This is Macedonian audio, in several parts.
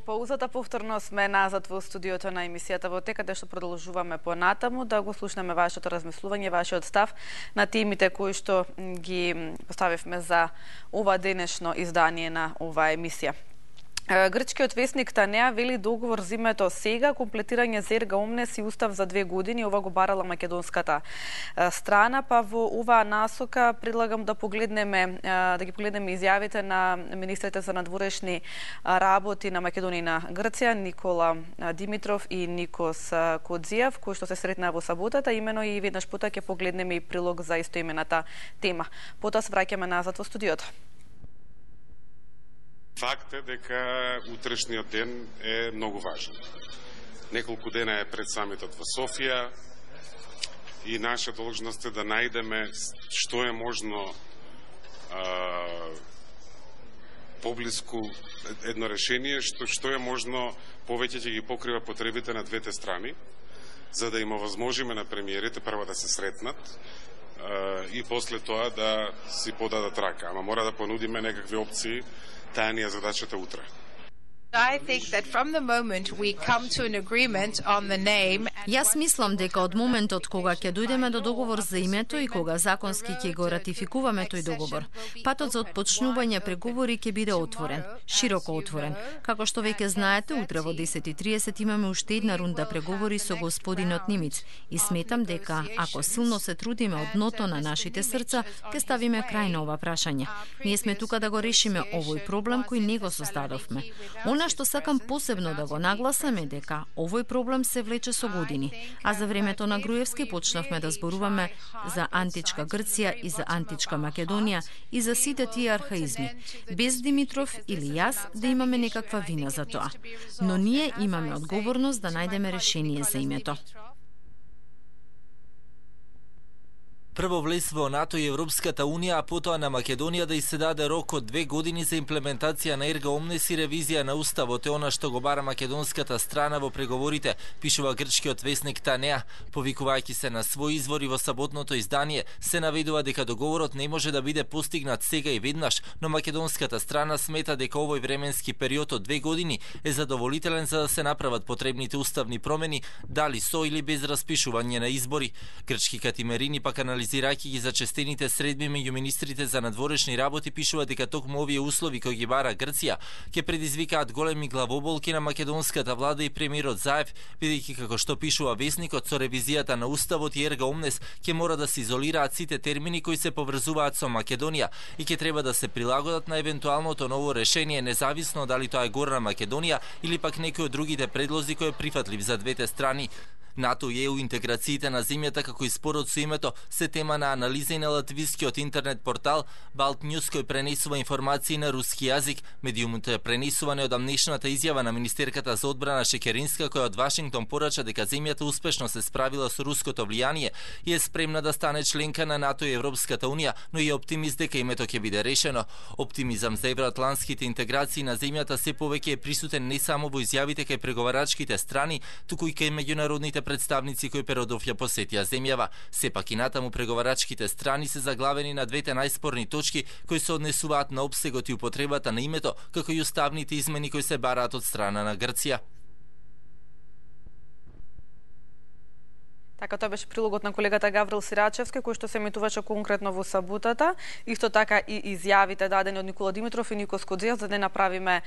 паузата повторно сме назад во студиото на емисијата Вотека, каде што продолжуваме понатаму да го слушнеме вашето размислување, вашиот став на темите кои што ги поставивме за ова денешно издание на оваа емисија. Грчкиот весник Танеа вели договор за името сега, комплетирање за ерга омнес и устав за 2 години. Ова го барала македонската страна, па во оваа насока предлагам да ги погледнеме изјавите на министрите за надворешни работи на Македонија и на Грција, Никола Димитров и Никос Кодзијав, кои што се сретнаа во саботата, имено и веднаш пота ќе погледнеме и прилог за истоимената тема. Потоа се враќаме назад во студиото. Факт е дека утрешниот ден е многу важен. Неколку дена е пред самитот во Софија и наша должност е да најдеме што е можно поблиску едно решение, што е можно повеќе ќе ги покрива потребите на двете страни, за да им овозможиме на премиерите прво да се сретнат и после тоа да си подадат рака. Ама мора да понудиме некакви опции. Таа ни е задачата утре. Јас мислам дека од моментот кога ќе дојдеме до договор за името и кога законски ќе го ратификуваме тој договор, патот за отпочнување преговори ќе биде отворен, широко отворен. Како што веќе знаете, утре во 10:30 имаме уште една рунда преговори со господинот Нимиц и сметам дека ако силно се трудиме од дното на нашите срца, ќе ставиме крај на ова прашање. Ние сме тука да го решиме овој проблем кој не го создадовме. Она што сакам посебно да го нагласам е дека овој проблем се влече со години, а за времето на Груевски почнавме да зборуваме за античка Грција и за античка Македонија и за сите тие архаизми, без Димитров или јас да имаме некаква вина за тоа. Но ние имаме одговорност да најдеме решение за името. Прво влез во НАТО и Европската Унија, а потоа на Македонија да и се даде рок од 2 години за имплементација на ерга омнес и ревизија на уставот е она што го бара македонската страна во преговорите, пишува грчкиот весник Танеа. Повикувајќи се на своји извори во саботното издание, се наведува дека договорот не може да биде постигнат сега и веднаш, но македонската страна смета дека овој временски период од 2 години е задоволителен за да се направат потребните уставни промени, дали со или без распишување на избори. Грчки катимерини пак анализирајќи ги зачестените средби меѓу министрите за надворешни работи, пишува дека токму овие услови кои ги бара Грција ќе предизвикаат големи главоболки на македонската влада и премиерот Заев, бидејќи како што пишува весникот, со ревизијата на уставот и ерга омнес ќе мора да се изолираат сите термини кои се поврзуваат со Македонија и ќе треба да се прилагодат на евентуалното ново решение, независно дали тоа е Горна Македонија или пак некој од другите предлози кој е прифатлив за двете страни. НАТО и ЕУ интеграциите на земјата како и спорот со името се тема на анализа и на латвискиот интернет портал Балт Ньюс, кој пренесува информации на руски јазик. Медиумот е пренесуване од амнешната изјава на министерката за одбрана Шекеринска, која од Вашингтон порача дека земјата успешно се справила со руското влијание и е спремна да стане членка на НАТО и Европската Унија, но и е оптимист дека името ќе биде решено. Оптимизам за евроатлантските интеграции на земјата се повеќе е присутен не само во изјавите кај преговарачките страни, туку и кај меѓународните представници кои перодов ја посетија земјава. Сепак и натаму преговарачките страни се заглавени на двете најспорни точки кои се однесуваат на опсегот и употребата на името, како и уставните измени кои се бараат од страна на Грција. Така, тоа беше прилогот на колегата Гаврил Сирачевски, кој што се емитуваше конкретно во саботата. Исто така и изјавите дадени од Никола Димитров и Никос Кодзијав, за да не направиме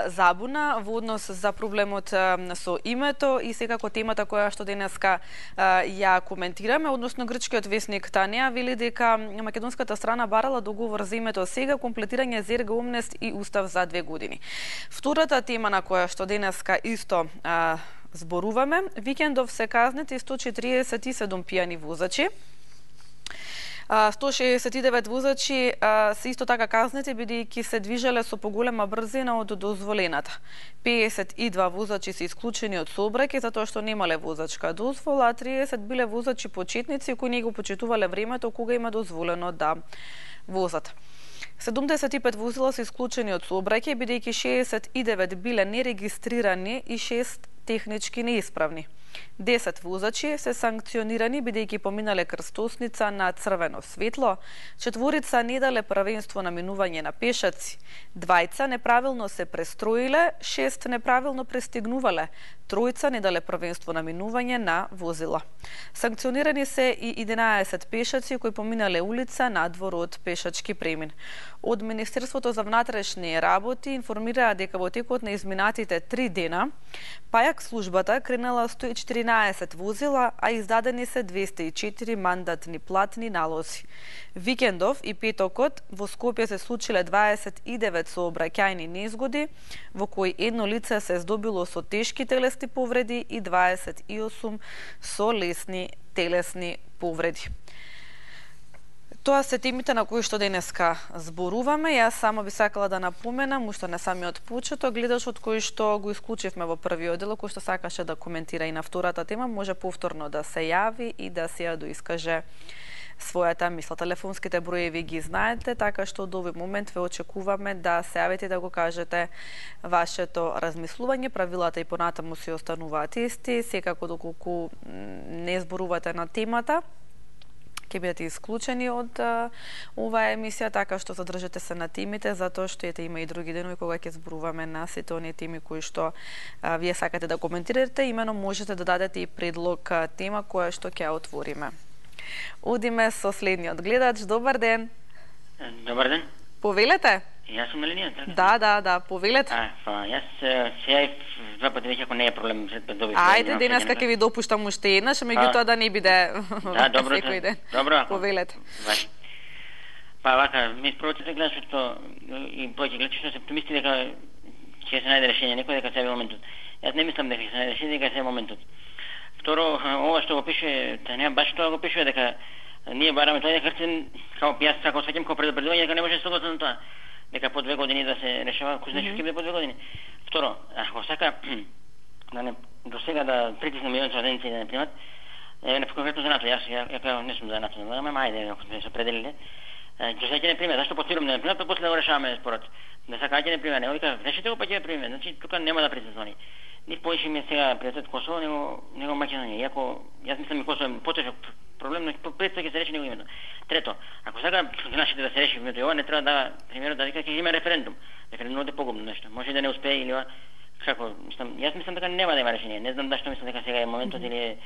забуна во однос за проблемот со името и секако темата која што денеска ја коментираме, односно грчкиот весник Танеа вели дека македонската страна барала договор за името сега, комплетирање за ерга омнес и устав за 2 години. Втората тема на која што денеска исто зборуваме, викендов се казнети 147 пијани возачи. 169 возачи се исто така казнети бидејќи се движеле со поголема брзина од дозволената. 52 возачи се исклучени од сообраќај затоа што немале возачка дозвола, а 30 биле возачи почетници кои не го почитувале времето кога има дозволено да возат. 75 возила се исклучени од сообраќај бидејќи 69 биле нерегистрирани и 6 технички неисправни. 10 возачи се санкционирани бидејќи поминале крстосница на црвено светло, 4 не дале првенство на минување на пешаци, 2 неправилно се престроиле, 6 неправилно пристигнувале, 3 не дале првенство на минување на возила. Санкционирани се и 11 пешаци кои поминале улица надвор од пешачки премин. Од Министерството за внатрешни работи информираа дека во текот на изминатите 3 дена пајак службата кренала 114 возила, а издадени се 204 мандатни платни налози. Викендов и петокот во Скопје се случиле 29 сообраќајни незгоди, во кои едно лице се здобило со тешки телесни повреди и 28 со лесни телесни повреди. Тоа се темите на кои што денеска зборуваме. Јас само би сакала да напоменам, уште на самиот почеток, гледачот кој што го исклучивме во првиот дел, кој што сакаше да коментира и на втората тема, може повторно да се јави и да се ја доискаже својата мисла. Телефонските броеви ги знаете, така што од овој момент ве очекуваме да се јавите да го кажете вашето размислување. Правилата и понатаму се остануваат исти, секако доколку не зборувате на темата, ќе бидете исклучени од оваа емисија, така што задржете се на темите, затоа што има и други денови кога ќе зборуваме на сите оние теми кои што вие сакате да коментирате. Имено можете да дадете и предлог тема која што ќе ја отвориме. Одиме со следниот гледач. Добар ден. Добар ден. Повелете? Јас сум на линијата. Да, повелете. Јас се јавив 2 пати веќе, ако не е проблем. Ајде, денеска ќе ви допуштам уште еднаш, меѓутоа да не биде секој ден. Добро. Повелете. Вака, ми спрочите гледачето и повеќе гледачето се помисли дека ќе се најде решение, некој дека се е моментот. Јас не мислам дека ќе се најде решение, дека се е моментот. Второ, ова што го пише, не баш тоа го пише дека ние бараме тоа дека као јас сакам сваќам како предупредување дека не може да се согласам на тоа. Дека по 2 години да се решава, кој знае што ќе биде по 2 години. Второ, ако сака да не до сега да притисне милиони агенции да не примат, не конкретно за НАТО, јас не сум за НАТО, ама ајде, ако сме се определиле, до сега ќе не примат. Зашто потирам да не примат, па после да го решаваме спорот. Да сака ќе не примат, не вика, решите го па ќе примат. Значи тука нема да притиснувани. Ни повише ми е сега приоритет Косово, него Македонија. Иако јас мислам и Косово е потежок проблем, но пред тоа ќе се реши него името. Трето, ако сака нашите да се реши името ова, не треба да примерот да вика ќе има референдум. Референдумот е погубно нешто. Може да не успее или како, јас мислам дека нема да има решение. Не знам зашто мислам дека сега е моментот или е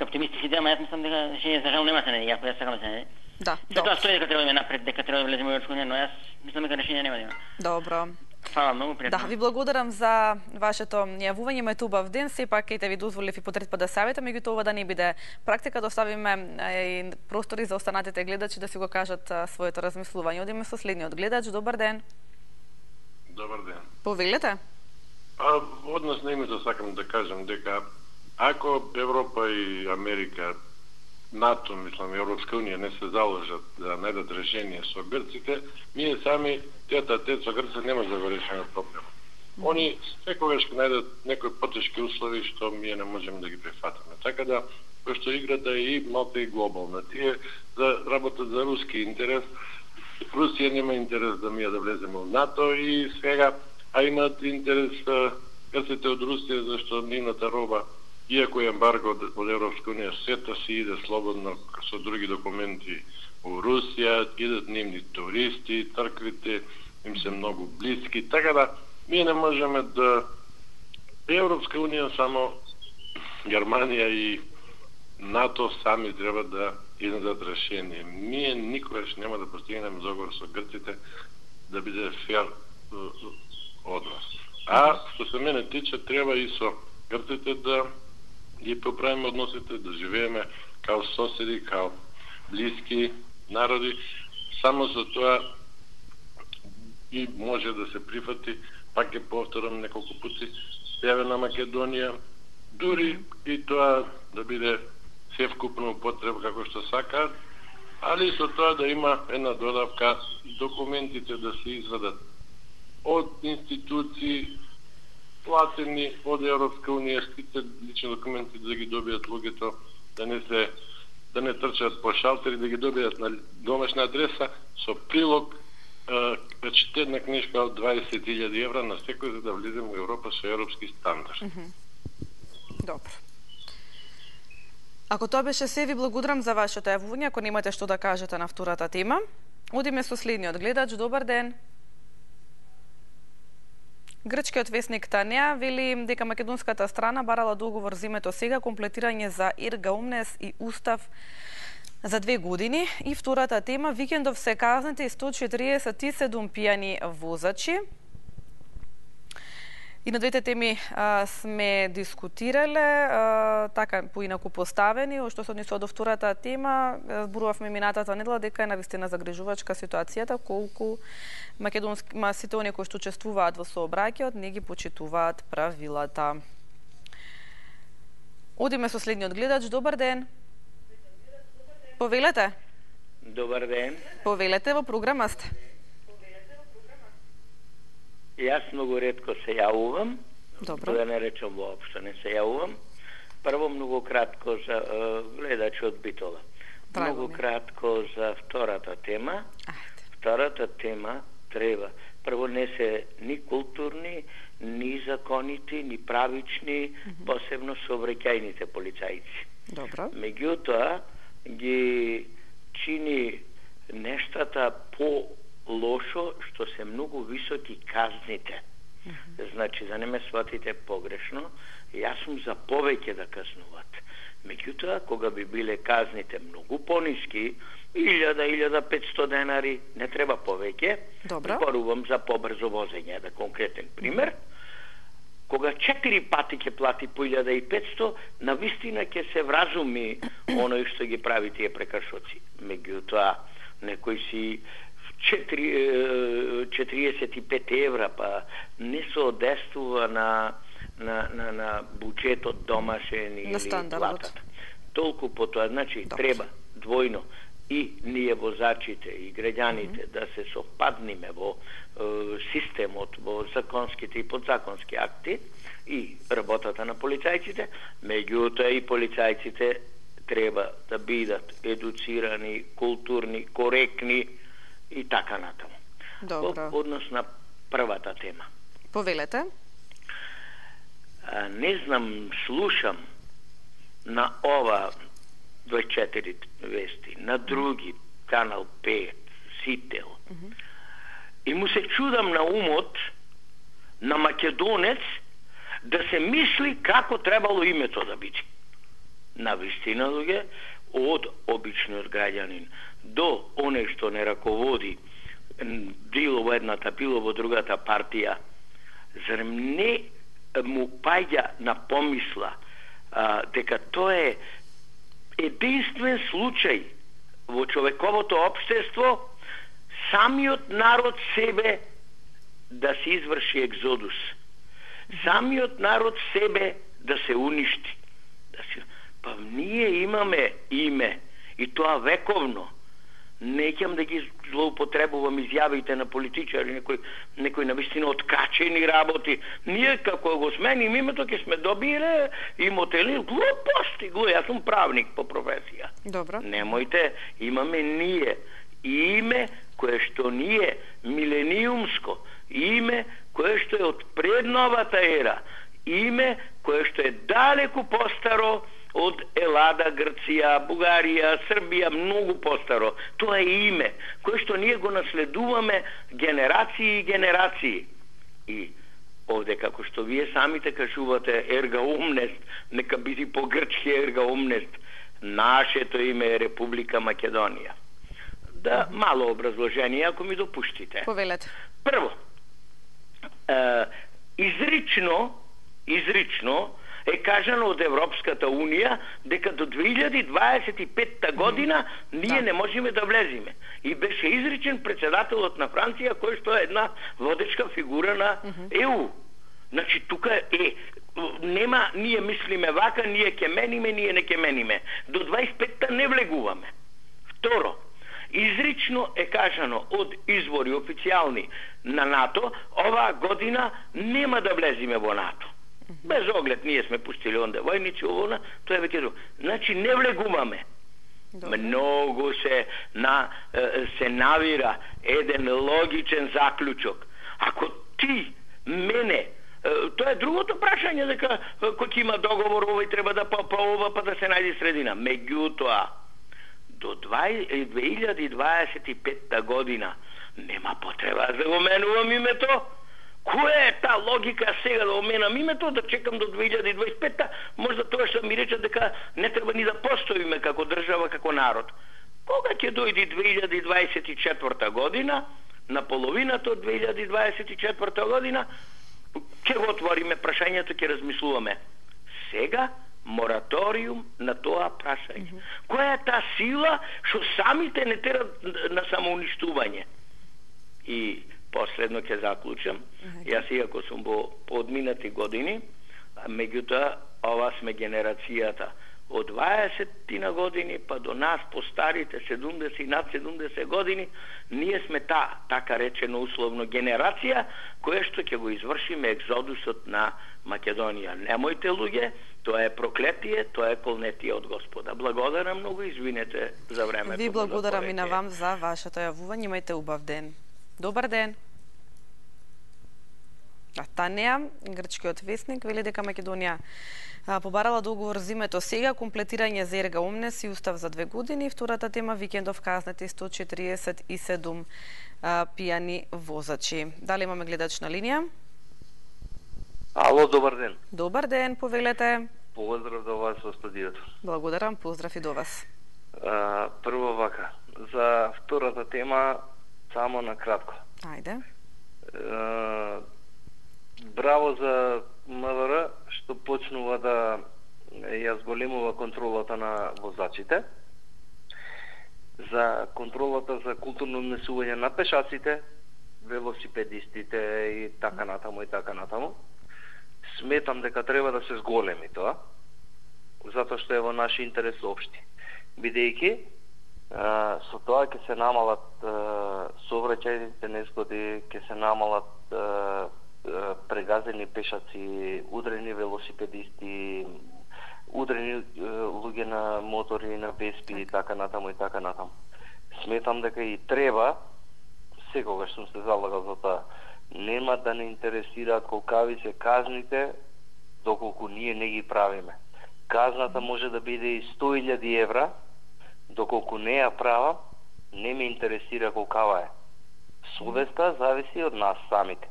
оптимистички идеја, ама јас мислам дека решение за жал нема се најде, иако јас сакам да се најде. Да. Тоа стои дека треба да напред, дека треба да влеземе во Европска унија, но јас мислам дека решение нема да има. Добро. Фала, многу пријатно. Да, ви благодарам за вашето јавување, имате убав ден, сепак ќе ви дозволив и по трет пат да савета, меѓутоа ова да не биде практика, да оставиме и простори за останатите гледачи да си го кажат своето размислување. Одиме со следниот гледач. Добар ден. Добар ден. Повелете? Однос на името сакам да кажам дека ако Европа и Америка, НАТО, мислам, Европска унија не се заложат да најдат решение со грците, ние сами тет со грците не може да го решиме проблем. Они секогаш ќе најдат некои потешки услови што ние не можеме да ги прифатиме. Така да, пошто играта е и малку и глобална. Тие за работат за руски интерес. Русија нема интерес да ние да влеземе во НАТО и сега, а имаат интерес грците од Русија зашто нивната роба, иако е ембарго од Европска унија, сета си иде слободно со други документи во Русија, идат нивни туристи, црквите им се многу блиски, така да ние не можеме да Европска унија само Германија и НАТО сами треба да изнадат решение. Ние никогаш нема да постигнеме договор со грците да биде фер однос. А што се мене тиче, треба и со грците да ги поправиме односите, да живееме као соседи, као блиски народи. Само со тоа и може да се прифати, пак ќе повторам неколку пати, Северна Македонија, дури и тоа да биде севкупно употреба како што сака, али со тоа да има една додавка, документите да се извадат од институции платени од Европска унија, сите лични документи да ги добијат луѓето, да не трчат по шалтери, да ги добијат на домашна адреса со прилог четна книжка од 20.000 евра на секој за да влеземе во Европа со европски стандард. Добро. Ако тоа беше се, ви благодарам за вашето јавување. Ако немате што да кажете на втората тема, одиме со следниот гледач. Добар ден. Грчкиот весник Танеа вели дека македонската страна барала договор за името сега, комплетирање за Ерга Омнес и устав за 2 години. И втората тема, викендов се казните и 147 пијани возачи. И на двете теми сме дискутирале, така поинаку поставени. Што се однесува до втората тема, зборувавме минатата недела дека е навистина загрижувачка ситуацијата, колку сите оние кои што учествуваат во сообраќајот не ги почитуваат правилата. Одиме со следниот гледач. Добар ден. Повелете. Добар ден. Повелете, во програма сте. Јас многу ретко се јавувам. Добро. Да не речам воопшто не се јавувам. Прво многу кратко за гледачот Битола. Многу кратко за втората тема. Втората тема треба. Прво не се ни културни, ни законити, ни правични, посебно сообраќајните полицајци. Добро. Меѓутоа ги чини нештата по лошо што се многу високи казните. Значи, да не ме сватите погрешно, јас сум за повеќе да казнуват. Меѓутоа, кога би биле казните многу пониски, 1000-1500 денари, не треба повеќе. Добро. Порувам за побрзо возење, да конкретен пример. Кога 4 пати ќе плати по 1500, навистина ќе се вразуми оној што ги прави тие прекршоци. Меѓутоа, некој си 45 евра, па не се одестува на буџетот домашен или платата. Толку по тоа, значи треба двојно и ние возачите и граѓаните да се совпадниме во системот, во законските и подзаконски акти и работата на полицајците, меѓутоа и полицајците треба да бидат едуцирани, културни, коректни и така натаму. Добро. Однос на првата тема. Повелете. Не знам, слушам на ова 24 вести, на други, Канал 5, Сител. И му се чудам на умот на македонец да се мисли како требало името да биде. Навистина, луѓе, од обичниот граѓанин до оне што не раководи било во едната, било во другата партија, зарем не му паѓа на помисла дека тоа е единствен случај во човековото општество самиот народ себе да се изврши екзодус. Самиот народ себе да се уништи. Па ние имаме име и тоа вековно. Неќам да ги злоупотребувам изјавите на политичари, некои навистина откачени работи. Ние како го сменим името, ќе сме добиле имотели, глупости, јас сум правник по професија. Добро. Немојте, имаме ние име кое што ние милениумско, име кое што е од пред новата ера, име кое што е далеку постаро од Елада, Грција, Бугарија, Србија, многу постаро. Тоа е име кое што ние го наследуваме генерации и генерации. И овде, како што вие самите кажувате, Ерга Омнест, нека биде по грчки Ерга Омнест, нашето име е Република Македонија. Да, мало образложение, ако ми допуштите. Повелете. Прво, изрично е кажано од Европската Унија дека до 2025 година ние не можеме да влеземе. И беше изречен председателот на Франција, кој што е една водечка фигура на ЕУ. Значи, тука нема, ние мислиме вака, ние ќе мениме, ние не ќе мениме. До 25-та не влегуваме. Второ, изрично е кажано од извори официјални на НАТО, оваа година нема да влеземе во НАТО. Без оглед, ние сме пустили онде војници, овона, тоа е веќе друго. Значи, не влегуваме. Многу се навира еден логичен заклучок. Ако ти мене Тоа е другото прашање, дека кој ќе има договор, овој треба да па ова, па да се најде средина. Меѓутоа, до 2025 година нема потреба да го менувам името. Која е та логика сега да го менам името, да чекам до 2025-та, можда тоа што ми речат дека не треба ни да постоиме како држава, како народ. Кога ќе дојде 2024 година, на половината од 2024 година, ќе го отвориме прашањето, ќе размислуваме. Сега мораториум на тоа прашање. Која е таа сила што самите не терат на самоуништување? И последно ќе заклучам. Јас иако сум во подминати години, меѓутоа ова сме генерацијата од 20 на години па до нас постарите 70 и над 70 години, ние сме така речено условно генерација која што ќе го извршиме екзодусот на Македонија. Немојте луѓе, тоа е проклетие, тоа е колнетие од Господа. Благодарам многу, извинете за времето. Ви благодарам и на вам за вашето јавување. Имајте убав ден. Добар ден. Танеја, грчкиот вестник, вели дека Македонија побарала договор за името сега, комплетирање за ерга омнес и устав за 2 години. Втората тема, викендов казнати 147 пијани возачи. Дали имаме гледач на линија? Ало, добар ден. Добар ден, повелете. Поздрав до вас во студиото. Благодарам, поздрав и до вас. Прво вака, за втората тема, само на кратко. Ајде. Браво за МВР што почнува да ја зголемува контролата на возачите, за контролата за културно однесување на пешаците, велосипедистите и така натаму и така натаму. Сметам дека треба да се зголеми тоа, затоа што е во наш интерес општи. Бидејќи со тоа ќе се намалат сообраќајните незгоди, ќе се намалат прегазени пешаци, удрени велосипедисти, удрени луѓе на мотори и на веспи и така натаму и така натаму. Сметам дека и треба, секогаш сум се залагал за тоа, нема да не интересираат колкави се казните, доколку ние не ги правиме. Казната може да биде и 100.000 евра, доколку не ја правам, не ме интересира колкава е. Совеста зависи од нас самите.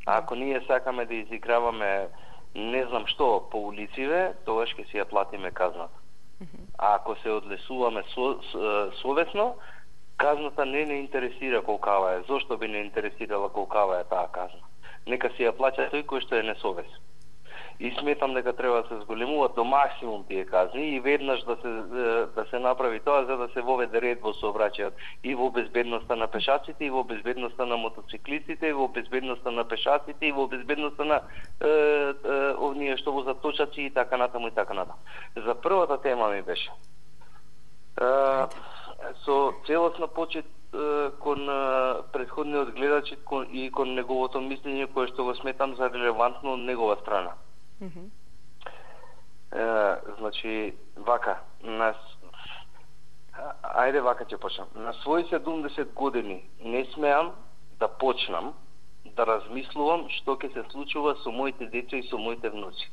Ако ние сакаме да изиграваме не знам што по улициве, тогаш ќе си ја платиме казната. А ако се одлесуваме совесно, казната не интересира колкава е. Зошто би не интересирала колкава е таа казна? Нека си ја плаќа тој кој што е несовесен. И сметам дека треба да се зголемуваат до максимум тие казни и веднаш да се направи тоа за да се воведе ред во сообраќајот и во безбедноста на пешаците, и во безбедноста на мотоциклистите, и во безбедноста на пешаците, и во безбедноста на овние што возат точаци и така натаму и така натаму. За првата тема ми беше со целосна почит кон претходниот гледач и кон неговото мислење кое што го сметам за релевантно од негова страна. Значи, вака, ајде вака ќе почнам. На своји 70 години не смеам да почнам да размислувам што ќе се случува со моите деца и со моите внуци.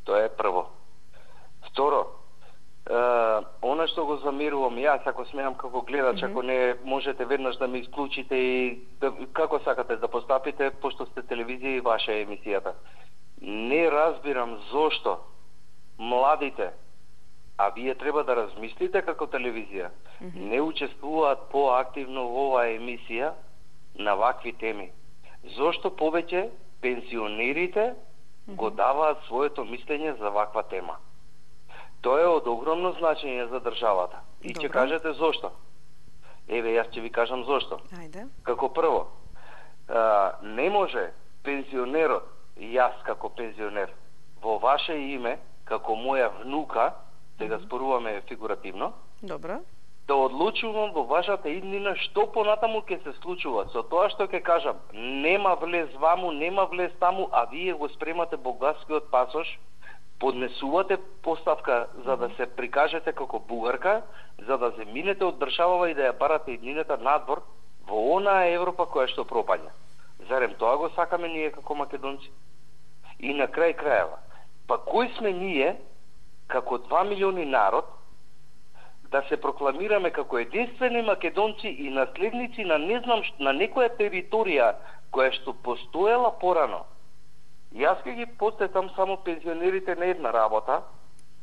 Тоа е прво. Второ, она што го замерувам јас, ако смеам како гледач, ако не можете веднаш да ме исклучите и како сакате да постапите, пошто сте телевизија и ваша емисијата. Не разбирам зошто младите, а вие треба да размислите како телевизија, не учествуваат поактивно во оваа емисија на вакви теми. Зошто повеќе пензионерите го даваат своето мислење за ваква тема? Тоа е од огромно значење за државата. И ќе кажете зошто. Еве, јас ќе ви кажам зошто. Ајде. Како прво, не може пензионерот, јас како пензионер, во ваше име, како моја внука, сега зборуваме фигуративно, добро, да одлучувам во вашата иднина што понатаму ќе се случува. Со тоа што ќе кажам, нема влез ваму, нема влез таму, а вие го спремате бугарскиот пасош, поднесувате поставка за да се прикажете како бугарка, за да земинете од државава и да ја барате иднината надвор во онаа Европа која што пропаѓа. Зарем тоа го сакаме ние како македонци? И на крај крајава, па кој сме ние, како 2 милиони народ, да се прокламираме како единствени македонци и наследници на не знам на некоја територија која што постоела порано. Јас ќе ги посетам само пензионерите на една работа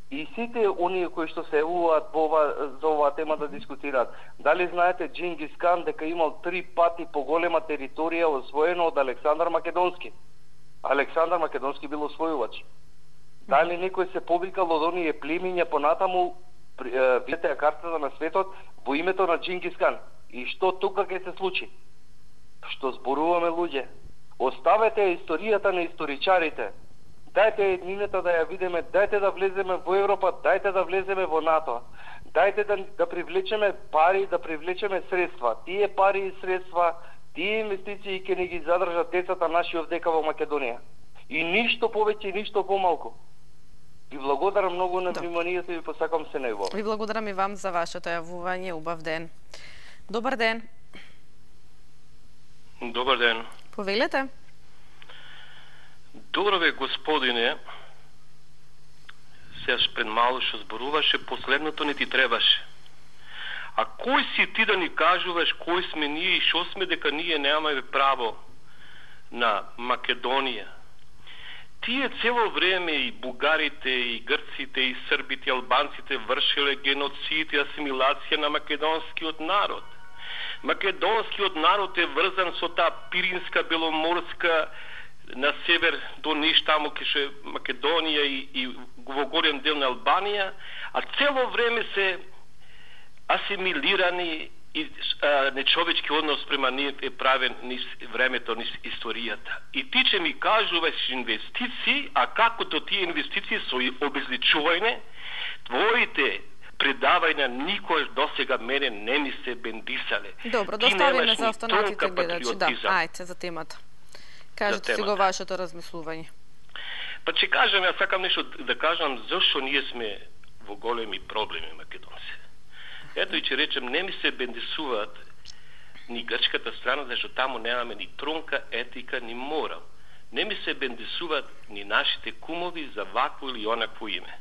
и сите оние кои што се јавуваат за оваа тема да дискутираат. Дали знаете Джингис Кан дека имал 3 пати поголема територија освоена од Александар Македонски? Александар Македонски бил освојувач. Дали некој се повикал од оние племиња понатаму, видете картата на светот во името на Джингис Кан? И што тука ќе се случи? Што зборуваме луѓе? Оставете историјата на историчарите. Дајте еднината да ја видиме, дајте да влеземе во Европа, дајте да влеземе во НАТО. Дајте да привлечеме пари, да привлечеме средства. Тие пари и средства, тие инвестиции ќе ни ги задржат децата наши овдека во Македонија. И ништо повеќе, ништо помалку. Ви благодарам многу на вниманието и ви посакам се најубаво. Ви благодарам и вам за вашето јавување. Убав ден. Добар ден. Добар ден. Повелете. Добро ве, господине. Сеаш пред мало што зборуваше, последното не ти требаше. А кој си ти да ни кажуваш кој сме ние и шо сме дека ние немаме право на Македонија? Тие цело време и бугарите, и грците, и србите, и албанците вршиле геноцид и асимилација на македонскиот народ. Македонскиот народ е врзан со таа пиринска, беломорска, на север до ниш таму кеше Македонија и во горен дел на Албанија, а цело време се асимилирани и нечовечки однос према ние е правен низ времето, низ историјата. И ти че ми кажуваш инвестиции, а како до тие инвестиции со обезличување, твоите предавања никој досега мене не ми се бендисале. Добро, доставиме за останатите гледачи. Да, ајде за темата. Кажете си го вашето размислување. Па че кажам, јас сакам нешто да кажам зашто ние сме во големи проблеми македонци. Ето и че речем, не ми се бендисуваат ни грчката страна, зашто таму немаме ни трунка, етика, ни морал. Не ми се бендисуваат ни нашите кумови за вакво или онакво име.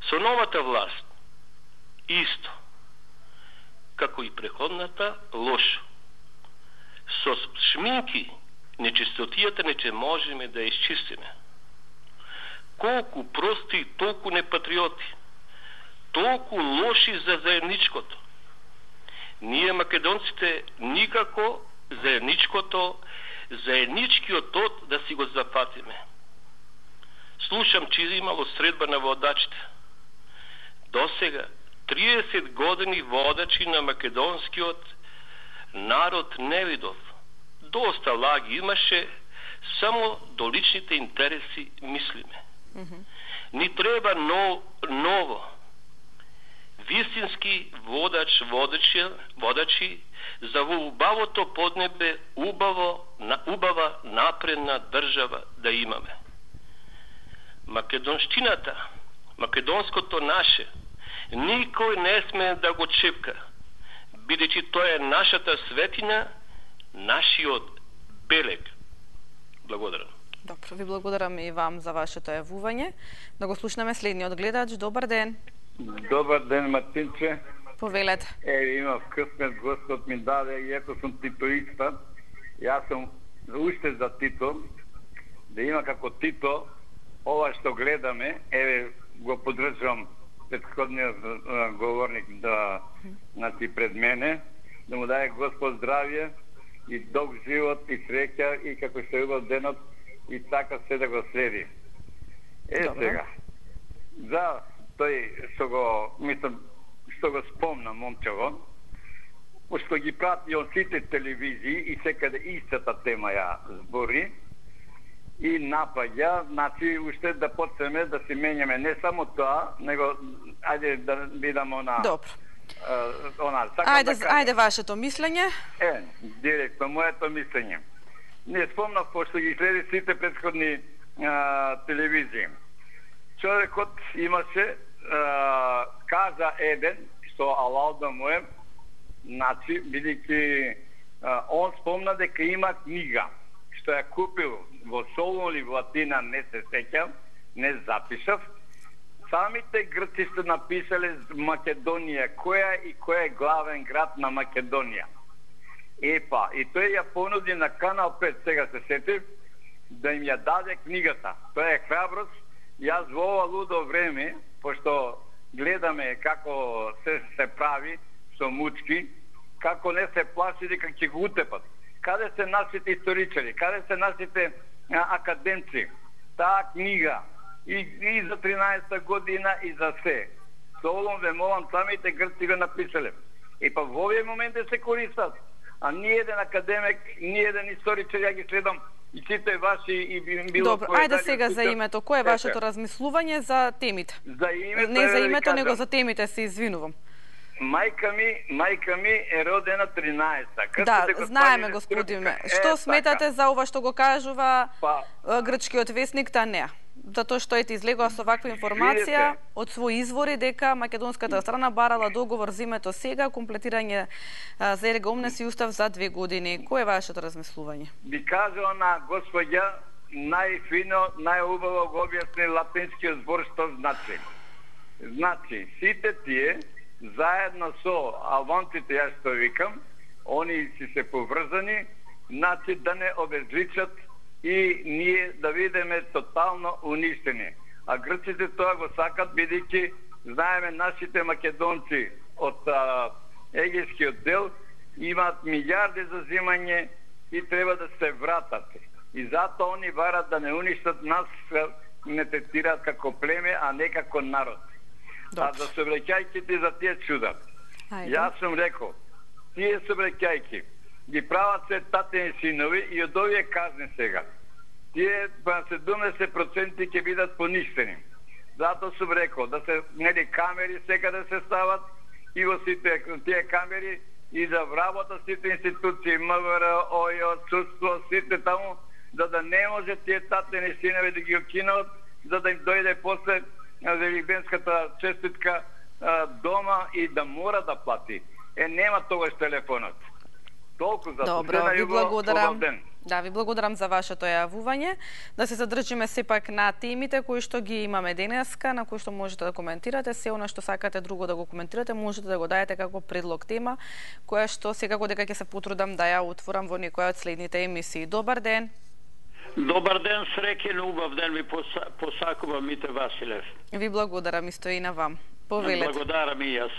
Со новата власт, исто. Како и преходната, лошо. Со шминки, нечистотијата не че можеме да исчистиме. Колку прости, толку непатриоти, толку лоши за заедничкото. Ние македонците никако заедничкиот тот да си го зафатиме. Слушам, че имало средба на водачите. Досега 30 години водачи на македонскиот народ не видов. Доста лаги имаше, само до личните интереси мислиме. Ни треба ново, вистински водачи за во убавото поднебе, убава напредна држава да имаме. Македонштината, македонското наше, никој не сме да го чепка, бидејќи тоа е нашата светина, нашиот белег. Благодарам. Добро, ви благодарам и вам за вашето јавување. Да го слушнеме следниот гледач. Добар ден. Добар ден, Мартинче. Повелете. Имав късмет, Господ ми даде, иако сум титоиста, јас сум уште за Тито, да има како Тито, ова што гледаме, го поддржам предходниот говорник пред мене, да му даде Господ здравје и долг живот и среќа и како што е убав денот и така се да го следи. Сега. За тој што го мислам, што го спомна момчево, пошто ги прати од сите телевизии и секаде истата тема ја збори и напаѓа, значи уште да почнеме да си менјаме не само тоа, него ајде да видам она. Добро. Ајде вашето мислење. Директно моето мислење. Не спомнав, пошто ги следи сите претходни телевизии. Човекот имаше, кажа еден, што алалда му е, значи, бидејќи он спомна дека има книга. што ја купил во Солун или во Атина, не се сеќам, не запишав. Самите грци што написале Македонија, која е главен град на Македонија. Епа, и тој ја понуди на Канал 5, сега се сетив, да им ја даде книгата. Тоа е храброст. Јас во ова лудо време, пошто гледаме како се прави со мучки, како не се плаши дека ќе го утепат. Каде се нашите историчари, каде се нашите академци? Таа книга и за 13-та година и за се. Солон ве молам, самите грци го написале. И па во овие моменти се користат. А ни еден академик, ни еден историчар, ја ги следам и сите ваши и било. Добро, ајде сега за името. Кој е вашето размислување за темите? За името, не за името, него за темите, се извинувам. Мајка ми е родена 13-та. Да, знаеме, господине. Што сметате за ова што го кажува грчкиот весник Танеа? Затоа што ете излегува со ваква информација од своји извори дека македонската страна барала договор за името сега, комплетирање за ерга омнес и устав за 2 години. Кој е вашето размислување? Би кажала на господја најфино, најубаво го објасни латинскиот збор што значи. Значи, сите тие заедно со албанците, јас што викам, они си се поврзани, значи да не обезличат и ние да видиме тотално уништени. А грците тоа го сакат, бидејќи знаеме нашите македонци од егејскиот дел имаат милиарди за земање и треба да се вратат. И затоа они барат да не уништат нас, не третираат како племе, а не како народ. А за собреќајките за тие чуда. Јас сум рекол, тие собреќајки ги прават се татени синови и од овие казни сега. Тие 70% ќе бидат поништени. Затоа сум рекол да се камери сега да се стават и во сите тие камери и да вработат сите институции, МВР, ОЈО, судство, сите таму, за да не може тие татени синови да ги окинат, за да им дојде после великденската честитка дома и да мора да плати. Нема тогаш телефонот. Толку за Добро, ви благодарам. Да, ви благодарам за вашето јавување. Да се задржиме сепак на темите кои што ги имаме денеска, на кои што можете да коментирате. Се она што сакате друго да го коментирате, можете да го дајете како предлог тема, која што секако дека ќе се потрудам да ја отворам во некоја од следните емисии. Добар ден. Добар ден, среќен, убав ден ви посакувам, Мите Василев. Ви благодарам исто и на вам. Повелете. Благодарам и јас.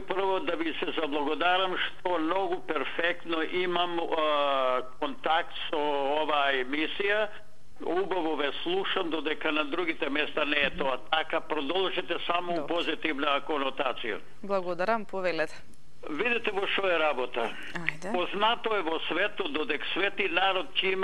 Прво да ви се заблагодарам што многу перфектно имам контакт со оваа емисија. Убаво ве слушам, додека на другите места не е тоа така. Продолжете само у позитивна конотација. Благодарам, повелете. Видите во што е работа. Познато е во светот додек свети народ ќе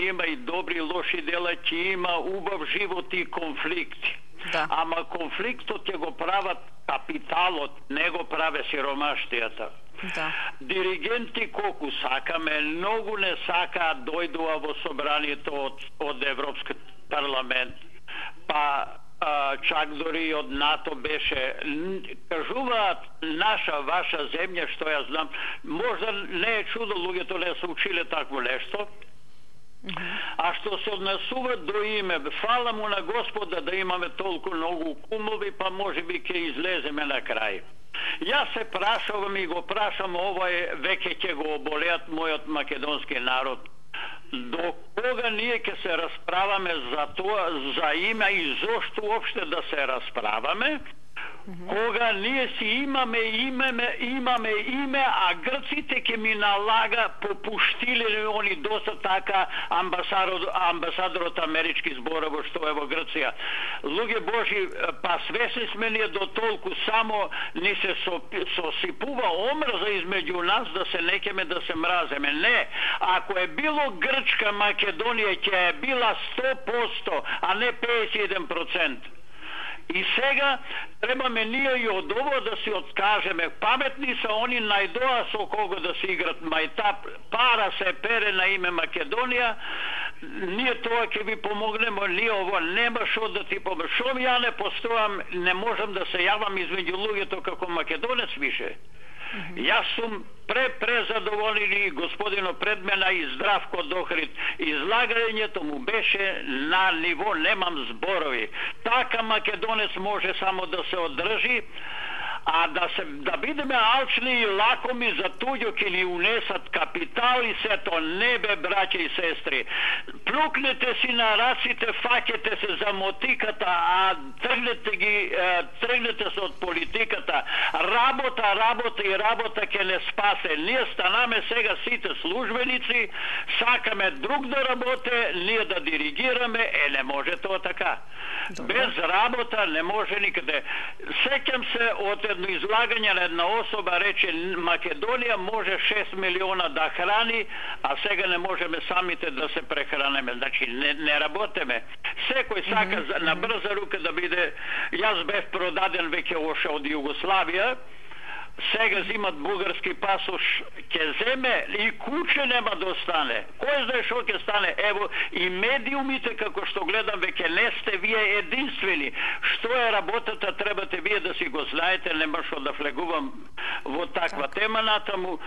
има и добри и лоши дела, ќе има убав живот и конфликти. Да. Ама конфликтот ќе го прават капиталот, не го праве сиромаштијата. Да. Диригенти колку сакаме, многу не сакаат дојдува во собранието од Европскиот парламент. Па чак дори од НАТО беше, кажуваат наша, ваша земја, што ја знам, можда не е чудо, луѓето не се училе такво нешто. А што се однесува до име, фала му на Господа да имаме толку многу кумови, па може би ќе излеземе на крај. Јас се прашувам и го прашам, овој веќе ќе го оболеат мојот македонски народ. До кога ние ќе се расправаме за тоа, за име и зошто уопште да се расправаме? Кога ние си имаме име, а грците ќе ми налага попуштиле они доста така амбасадорот амерички зборува што е во Грција. Луѓе Божи, па свесни сме ние до толку, само ни се сосипува омрза измеѓу нас да се некеме да се мраземе. Не, ако е било Грчка, Македонија ќе е била 100%, а не 51%. И сега требаме ние и од ово да се откажеме. Паметни се они најдоа со кого да се играт мајтап. Пара се пере на име Македонија. Ние тоа ќе ви помогнеме, ние ово нема шо да ти помогнем. Шо ја не постојам, не можам да се јавам измеѓу луѓето како македонец више. Јас сум презадоволен и господино пред мене и Здравко Дохрид. Излагањето му беше на ниво, немам зборови. Така македонец може само да се одржи, а да бидеме алчни и лакоми за туѓо ќе ни унесат капитал и сето не бе, браќа и сестри. Плукнете си на раците, фаќете се за мотиката, а тргнете се од политиката. Работа ќе не спасе. Ние станаме сега сите службеници, сакаме друг да работе, ние да диригираме, не може тоа така. Без работа не може никаде. Сеќам се од едно излагање на една особа, рече Македонија може 6 милиона да храни, а сега не можеме самите да се прехранеме. Значи не работеме. Секој сака на брза рука да биде. Јас бев продаден веќе оше од Југославија. Сега зимат бугарски пасош, ќе земе и куче нема да остане. Кој знае што ќе стане? Ево и медиумите, како што гледам, веќе не сте вие единствени. Што е работата, требате вие да си го знаете, нема што да влегувам во таква тема натаму.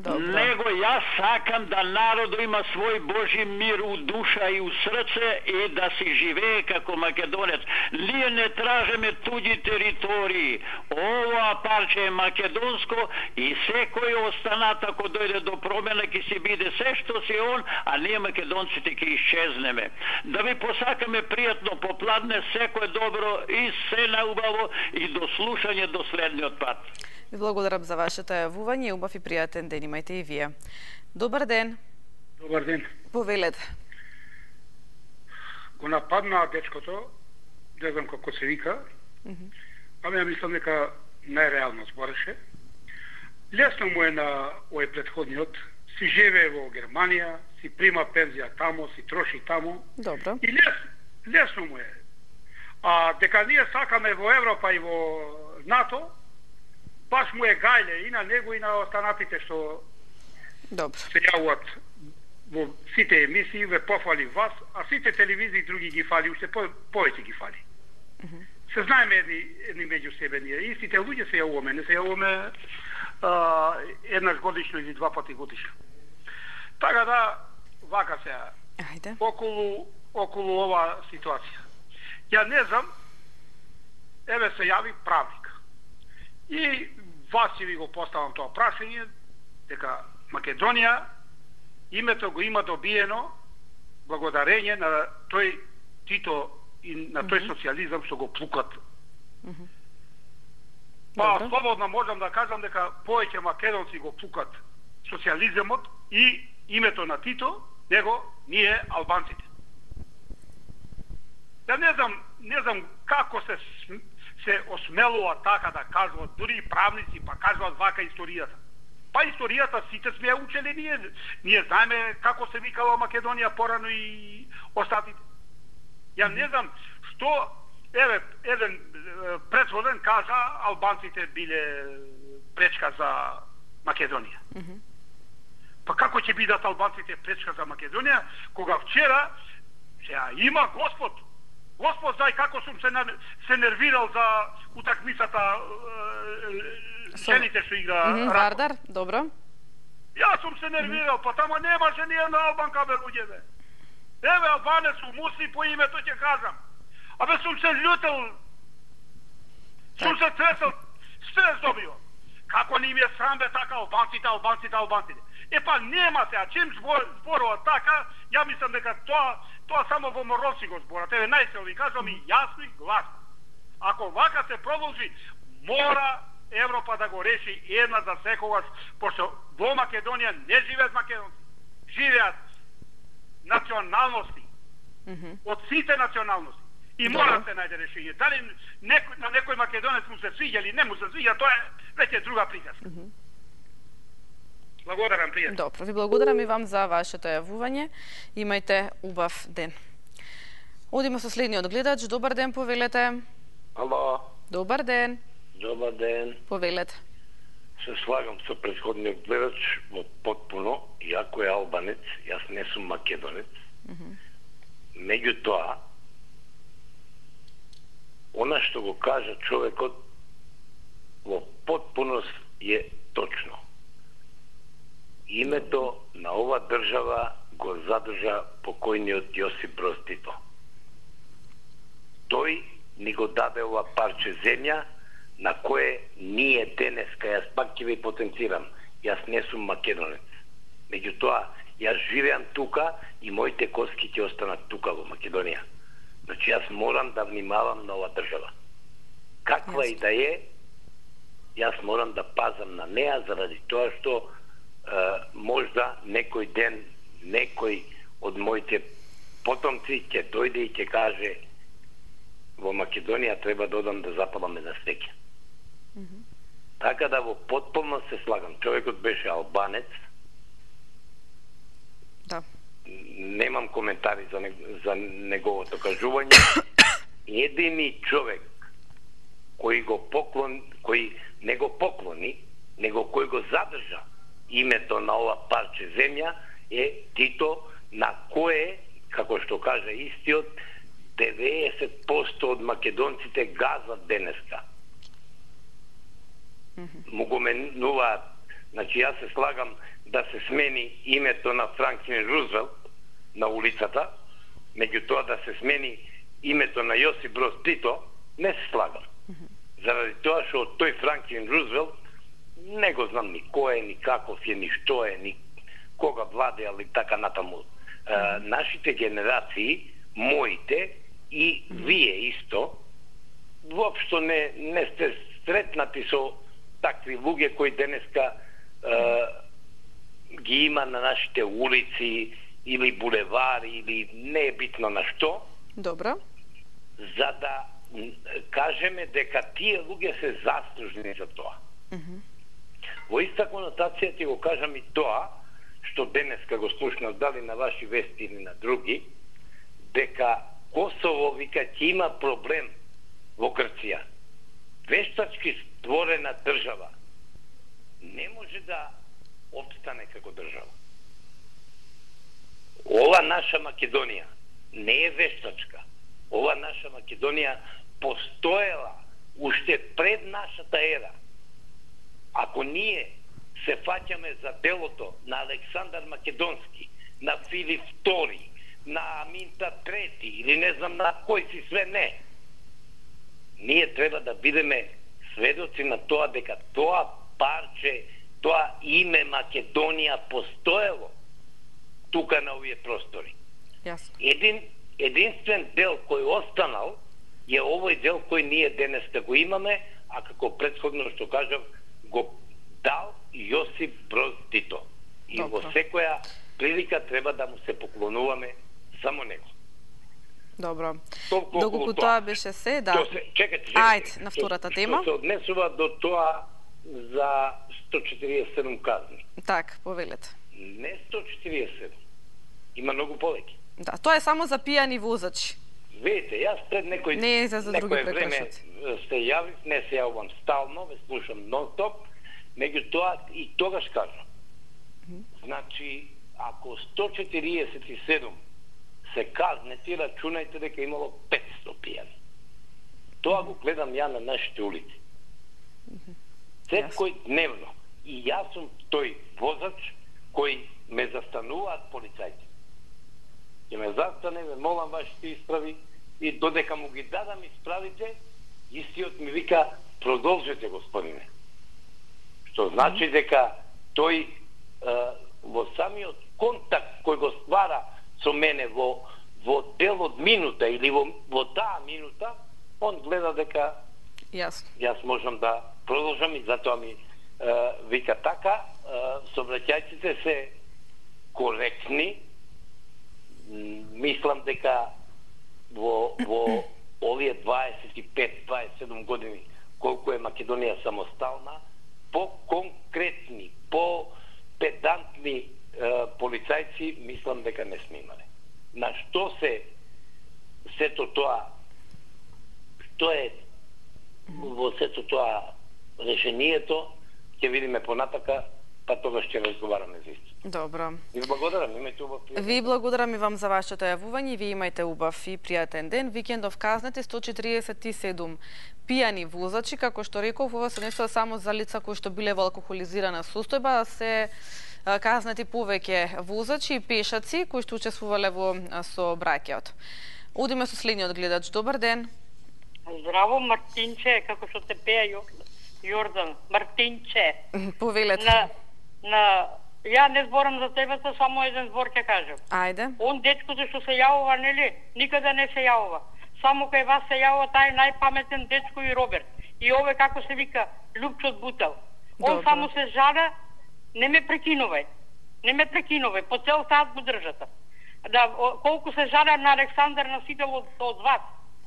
Него јас сакам да народот има свој Божи мир у душа и у срце и да си живее како македонец. Ние не тражеме туѓи територии. Ова парче е македонско и секој останат ако дојде до промена ќе си биде се што си он, а ние македонците ќе исчезнеме. Да ви посакаме пријатно попладне, секој добро и се наубаво и до слушање до следниот пат. Ви благодарам за вашето јавување и убав и пријатен ден имајте и вие. Добар ден. Добар ден. Повелете. Го нападна дечкото, не знам како се вика, ами ја мислам дека најреално збореше. Лесно му е на овој претходниот, си живее во Германија, си прима пензија тамо, си троши тамо. Добро. И лесно му е. А дека ние сакаме во Европа и во НАТО, баш му е гајле и на него и на останатите што се јавуват во сите емисии, ве пофали вас, а сите телевизии други ги фали, уште повеќе ги фали. Се знаеме едни меѓу себе ние. Истите луѓе се јавуваме, не се јавуваме еднаш годишно или два пати годишно. Така да, вака се околу ова ситуација. Ја не знам, еве се јави правник. И вас ќе ви го поставам тоа прашање, дека Македонија името го има добиено благодарење на тој Тито и на тој социјализам што го плукат. Па слободно можам да кажам дека повеќе македонци го плукат социјализмот и името на Тито, него ние албанците. Ја не знам како се осмелува така да кажуват, дури и правници, па кажуват вака историјата. Па историјата сите сме ја учели ние знаеме како се викала Македонија порано и остатите. Ја не знам што, еве, еден претходен кажа албанците биле пречка за Македонија. Па како ќе бидат албанците пречка за Македонија, кога вчера има Господ знај како сум се нервирал за утакмицата жените што игра Вардар, добро. Јас сум се нервирал, па тама немаше ни една албанка бе луѓе бе. Еве албанец у Муси по името ќе кажам. Абе сум се љутел. Сум се тресел, стрес добио. Како ни им е срам бе така албанците. Епа нема се, а чим зборува така, ја мислам дека тоа само во Моровци го зборат. Еве најсел ви кажам и јасно и гласно. Ако вака се продолжи, мора Европа да го реши една за секогаш, пошто во Македонија не живеат македонци. Живеат националности. Од сите националности. И мора да се најде решение. Дали на некој македонец му се свиѓа или не му се свиѓа, тоа е веќе друга приказка. Благодарам, пријатно. Добро, ви благодарам и вам за вашето јавување. Имајте убав ден. Одиме со следниот гледач. Добар ден, повелете. Ало. Добар ден. Добар ден. Повелете. Се слагам со претходниот гледач во потпуно, иако е албанец, јас не сум македонец. Меѓутоа, она што го кажа човекот во потпуност е точно. Името на ова држава го задржа покојниот Јосип Броз Тито. Тој ни го даде ова парче земја на кое ние денеска, јас пак ќе ви потенцирам, јас не сум македонец. Меѓутоа, јас живеам тука и моите коски ќе останат тука во Македонија. Значи, јас морам да внимавам на ова држава. Каква и да е, јас морам да пазам на неа заради тоа што можда некој ден некој од моите потомци ќе дојде и ќе каже во Македонија треба да одам да запаламе на стеке. Така да во потполно се слагам. Човекот беше албанец. Да. Немам коментари за неговото кажување. Едини човек кој не го поклони, него кој го задржа името на ова парче земја е Тито, на кое, како што кажа истиот, 90% од македонците газат денеска. Му го менуваат. Значи, јас се слагам да се смени името на Франклин Рузвелт на улицата, меѓутоа да се смени името на Јосип Броз Тито, не се слагам. Заради тоа што тој Франклин Рузвелт не го знам ни кој е, ни каков е, ни што е, ни кога владеал и така натаму. Нашите генерации, моите и вие исто, воопшто не сте сретнати со такви луѓе кои денеска ги има на нашите улици или булевари или не е битно на што. Добро. За да кажеме дека тие луѓе се заслужни за тоа. Во иста конотација ти го кажам и тоа, што денеска го слушнав дали на ваши вести или на други, дека Косово вика ќе има проблем во Грција. Вештачки створена држава не може да опстане како држава. Ова наша Македонија не е вештачка. Ова наша Македонија постоела уште пред нашата ера. Ако ние се фаќаме за делото на Александар Македонски, на Филип II, на Аминта III или не знам на кој си све не, ние треба да бидеме сведоци на тоа дека тоа парче, тоа име Македонија постоело тука на овие простори. Единствен дел кој останал е овој дел кој ние денеска го имаме, а како претходно што кажав, го дал Јосип Броз Тито. И во секоја прилика треба да му се поклонуваме само него. Добро. Доколку тоа беше се, да. Чекайте. Ајде, на втората тема. Што се однесува до тоа за 147 казни. Так, повелете. Не 147. Има многу повеќе. Да, тоа е само за пијани возачи. Видите, јас пред некој време се јавив, не се јавувам стално, ве слушам нон-стоп, меѓутоа и тогаш кажам. Значи, ако 147 се казнети, рачунајте дека имало 500 пијани. Тоа го гледам ја на нашите улици. Секој дневно. И јас сум тој возач кој ме застануваат полицајци. Ќе ме застане, ме молам вашите исправи и додека му ги дадам исправите, истиот ми вика продолжете, господине. Што значи дека тој во самиот контакт кој го ствара со мене во дел од минута или во таа минута, он гледа дека јас можам да продолжам и затоа ми вика така. Сообраќајците се коректни. Мислам дека во овие 25-27 години колку е Македонија самостална, по-конкретни, по-педантни полицајци мислам дека не сме имале. На што сето тоа, што е во сето тоа решението, ќе видиме понатака, па тогаш ќе разговараме за исто. Добро. Ви благодарам, имајте убав пријатен. Ви благодарам и вам за вашето јавување. Ви имајте убав и пријатен ден. Викендов казнати 147 пијани возачи, како што реков, ова се однесува само за лица кои што биле во алкохолизирана состојба, се казнати повеќе возачи и пешаци кои што учествувале во сообраќајот. Одиме со следниот гледач. Добар ден. Здраво, Мартинче, како што те пеја Јордан. Мартинче. Повелете. Ја не зборам за тебе, само еден збор ќе кажам. Ајде. Он дечкото што се јавува, нели, никаде не се јавува. Само кај вас се јавува тај најпаметен дечко и Роберт. И ове како се вика, Любчот Бутал. Он само се жада, не ме прекинувај. Не ме прекинувај, по цел саат го држата. Да, колку се жада на Александар Насител од вас,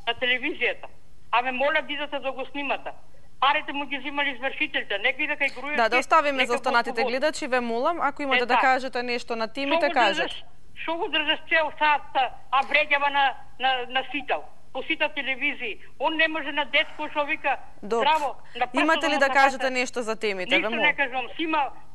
на телевизијата. Аме моля бидете да го снимате. Парите му ги взимали извршителите, нека и да кај грујат. Да оставиме за останатите гледачи, ве молам, ако имате да кажете нешто на тимите, кажете. Шо го држаш цел саат, а вреѓава на Сител? По сите телевизии. Он не може на детско што вика здраво. Имате ли да кажете нешто за темите, ве молам? Ништо не кажувам,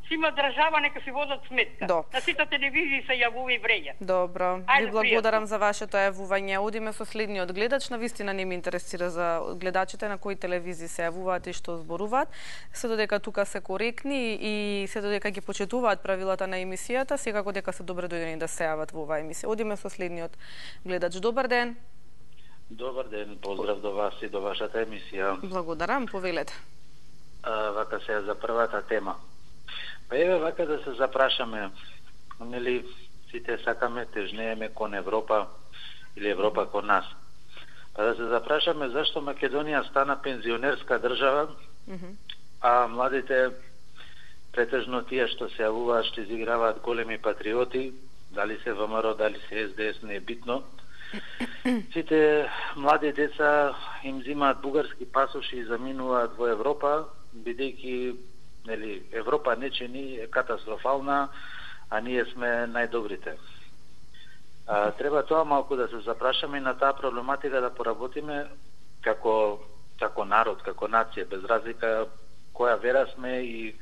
сима држава нека си водат сметка. На сите телевизии се јавува и вреѓа. Добро, ви благодарам за вашето јавување. Одиме со следниот гледач. Навистина не ме интересира за гледачите на кои телевизии се јавуваат и што зборуваат. Се додека тука се коректни и се додека ги почитуваат правилата на емисијата, секако дека се добре дојдени да се јават во оваа емисија. Одиме со следниот гледач. Добар ден. Добар ден, поздрав до вас и до вашата емисија. Благодарам, повелете. Вака се за првата тема. Па еве вака да се запрашаме, нели сите сакаме, тежнееме кон Европа или Европа кон нас. Па да се запрашаме зашто Македонија стана пензионерска држава, а младите претежно тие што се јавуваат, што изиграваат големи патриоти, дали се ВМРО, дали се СДС, не е битно. Сите млади деца им взимаат бугарски пасоши и заминуваат во Европа, бидејќи нели Европа нечени е катастрофална, а ние сме најдобрите. Треба тоа малку да се запрашаме и на таа проблематика да поработиме како народ, како нација, без разлика која вера сме и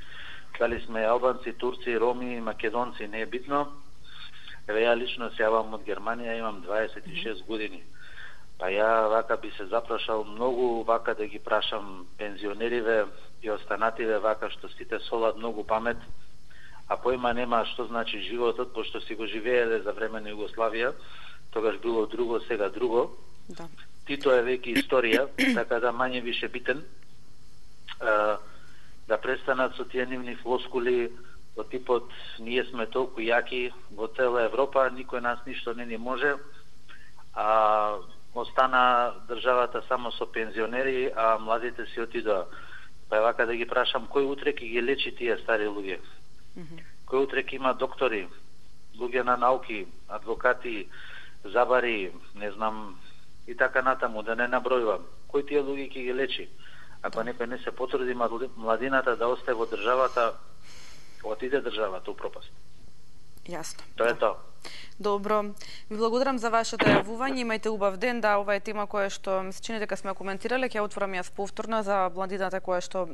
дали сме албанци, турци, роми, македонци, не е битно. Еве ја лично се јавам од Германија, имам 26 години. Па ја вака би се запрашал многу вака да ги прашам пензионериве и останативе вака што сите солат многу памет, а поима нема што значи животот, пошто си го живееле за време на Југославија, тогаш било друго, сега друго. Да. Тито е веќе историја, така да мање више битен. Да престанат со тие нивни флоскули од типот ние сме толку јаки во цела Европа, никој нас ништо не ни може, а остана државата само со пензионери, а младите си отидоа. Па е вака да ги прашам, кој утре ќе ги лечи тие стари луѓе? Кој утре ќе има доктори, луѓе на науки, адвокати, забари, не знам, и така натаму, да не набројувам. Кој тие луѓе ќе ги лечи? Ако некој не се потруди младината да остае во државата, отиде државата у пропаст. Јасно. Тоа е тоа. Добро. Ви благодарам за вашето јавување. Имајте убав ден. Да, ова е тема која што ми се чини дека сме коментирале, ќе отворам јас повторно за младината која што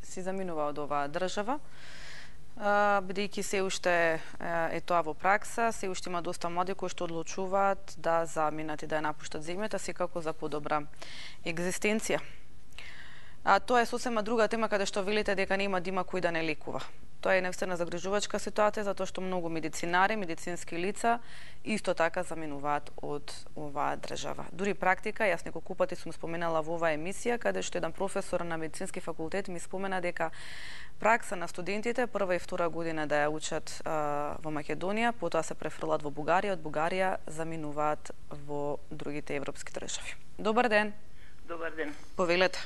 си заминува од оваа држава. Бидејќи се уште е тоа во пракса, се уште има доста млади кои што одлучуваат да заминат и да ја напуштат земјата, секако за подобра екзистенција. Тоа е сосема друга тема каде што велите дека нема дима кој да не лекува. Тоа е навистина загрижувачка ситуација, затоа што многу медицинари, медицински лица исто така заминуваат од оваа држава. Дури практика, јас неколку пати сум споменала во оваа емисија, каде што еден професор на медицински факултет ми спомена дека пракса на студентите прва и втора година да ја учат во Македонија, потоа се префрлат во Бугарија, од Бугарија заминуваат во другите европски држави. Добар ден. Добар ден. Повелете.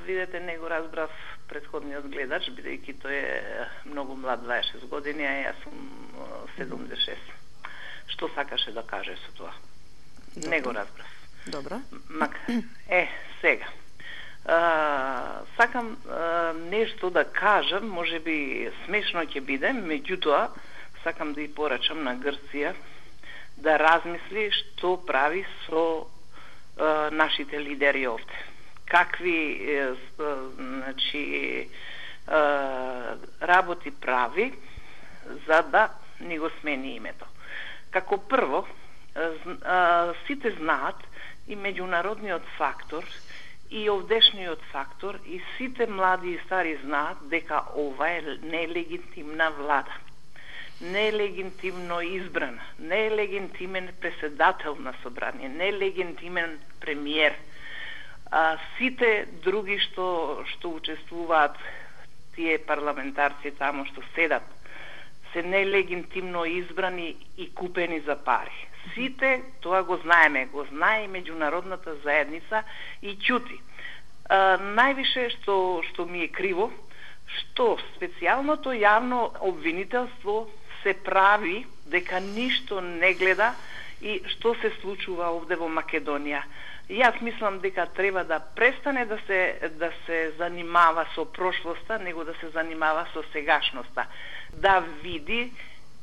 Видете, не го разбрав претходниот гледач, бидејќи тој е многу млад, 26 години, а јас сум 76. Што сакаше да каже со тоа? Добре. Не го разбрав. Добро. Сега. Сакам нешто да кажам, може би смешно ќе биде, меѓутоа сакам да ја порачам на Грција да размисли што прави со нашите лидери овде. Какви работи прави за да ни го смени името. Како прво, сите знаат и меѓународниот фактор и овдешниот фактор и сите млади и стари знаат дека ова е нелегитимна влада. Нелегитимно избрана, нелегитимен преседател на собрание, нелегитимен премиер. Сите други што учествуваат, тие парламентарци тамо што седат, се нелегитимно избрани и купени за пари. Сите тоа го знаеме, го знае и меѓународната заедница и ќути. Највише што ми е криво, што специјалното јавно обвинителство се прави дека ништо не гледа и што се случува овде во Македонија. Јас мислам дека треба да престане да се занимава со прошлоста, него да се занимава со сегашноста. Да види,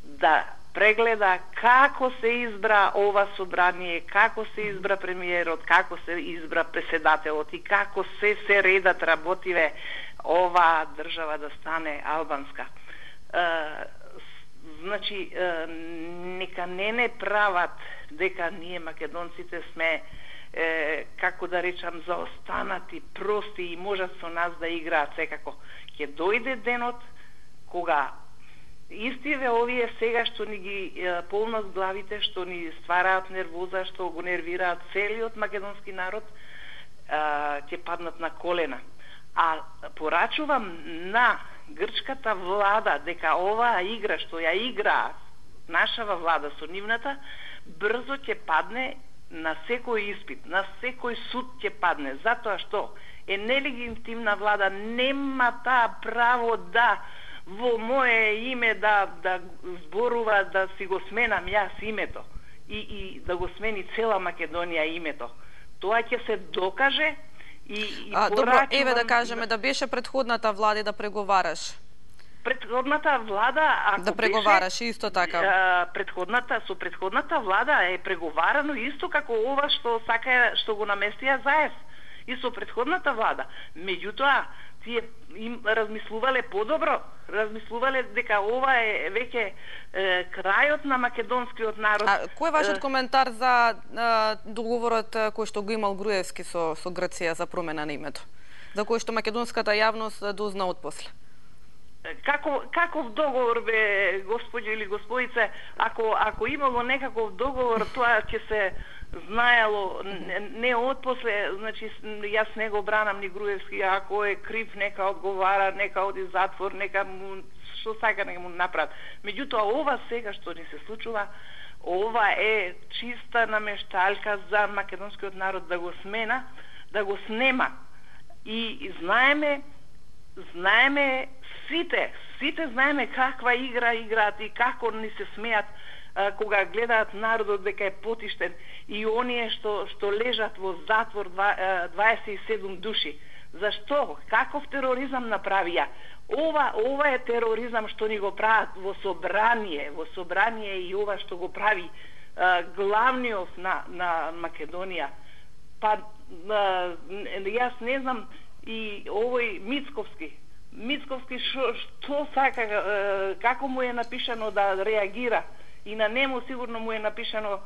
да прегледа како се избра ова собрание, како се избра премиерот, како се избра преседателот и како се редат работиве ова држава да стане албанска. Значи, нека не прават дека ние македонците сме како да речам заостанати, прости и можат со нас да играат секако. Ќе дојде денот кога истиве овие сега што ни ги полнат главите, што ни ствараат нервоза, што го нервираат целиот македонски народ, ќе паднат на колена. А порачувам на грчката влада дека оваа игра што ја игра нашава влада со нивната, брзо ќе падне на секој испит, на секој суд ќе падне, затоа што е нелегитимна влада, нема таа право да во мое име да зборува, да си го сменам јас името и да го смени цела Македонија името. Тоа ќе се докаже и добро, еве да кажеме да беше предходната влада да преговараш. Предходната влада, ако да преговараш беше, исто така. Со предходната влада е преговарано исто како ова што сака што го наместија ЗАЕС и со предходната влада. Меѓутоа, тие им размислувале подобро, размислувале дека ова е веќе крајот на македонскиот народ. Кој е вашиот коментар за договорот кој што го имал Груевски со Грција за промена на името? За кој што македонската јавност дозна отпосле? Каков договор бе, господи или господице, ако имало некаков договор, тоа ќе се знаело не отпосле, значи јас не го бранам ни Груевски, ако е крив нека одговара, нека оди затвор, нека му што сака нека му направат. Меѓутоа ова сега што ни се случува, ова е чиста намешталка за македонскиот народ да го смена, да го снема. И знаеме сите знаеме каква игра играат и како ни се смеат кога гледаат народот дека е потиштен и оние што лежат во затвор 27 души. Зашто? Каков тероризам направија? Ова е тероризам што ни го прават во собрание и ова што го прави главниот на Македонија. Па јас не знам и овој Мицковски што сака, како му е напишано да реагира и на нему сигурно му е напишано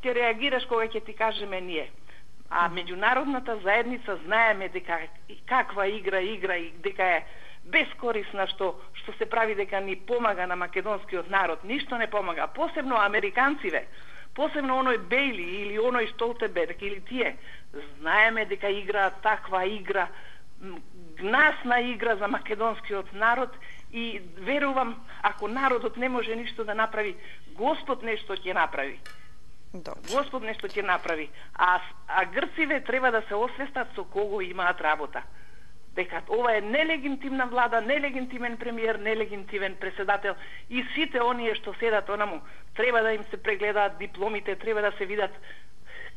ќе реагираш кога ќе ти кажеме ние. А меѓународната заедница знаеме дека каква игра и дека е бескорисна што се прави дека ни помага на македонскиот народ. Ништо не помага, посебно американциве, посебно оној Бейли или оној Столтенберг или тие. Знаеме дека играат таква игра, гнасна игра за македонскиот народ и верувам, ако народот не може ништо да направи, Господ нешто ќе направи. Господ нешто ќе направи. А грциве треба да се освестат со кого имаат работа. Дека ова е нелегитимна влада, нелегитимен премиер, нелегитимен преседател и сите оние што седат онаму, треба да им се прегледаат дипломите, треба да се видат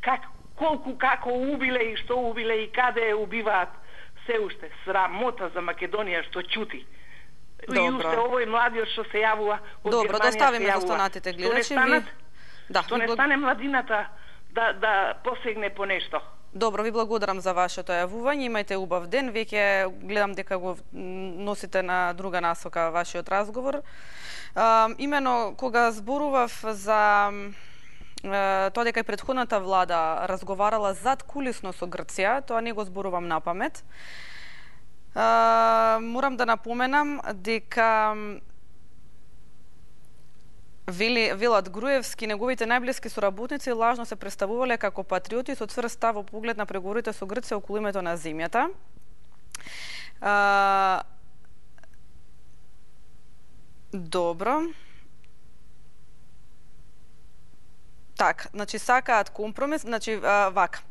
како убиле и што убиле и каде убиваат. Се уште срамота за Македонија што ќути. И уште овој младиот што се јавува од Германија. Добро, да оставиме за останатите гледачи. Што не стане младината да посегне по нешто. Добро, ви благодарам за вашето јавување. Имајте убав ден. Веќе гледам дека го носите на друга насока вашиот разговор. Имено кога зборував за тоа дека и претходната влада разговарала зад кулисно со Грција, тоа не го зборувам на памет. Морам да напоменам дека велат Груевски, неговите најблиски соработници лажно се представувале како патриоти со цврст став во поглед на преговорите со Грција околу името на земјата. Добро. Так, значи сакаат компромис, значи вака.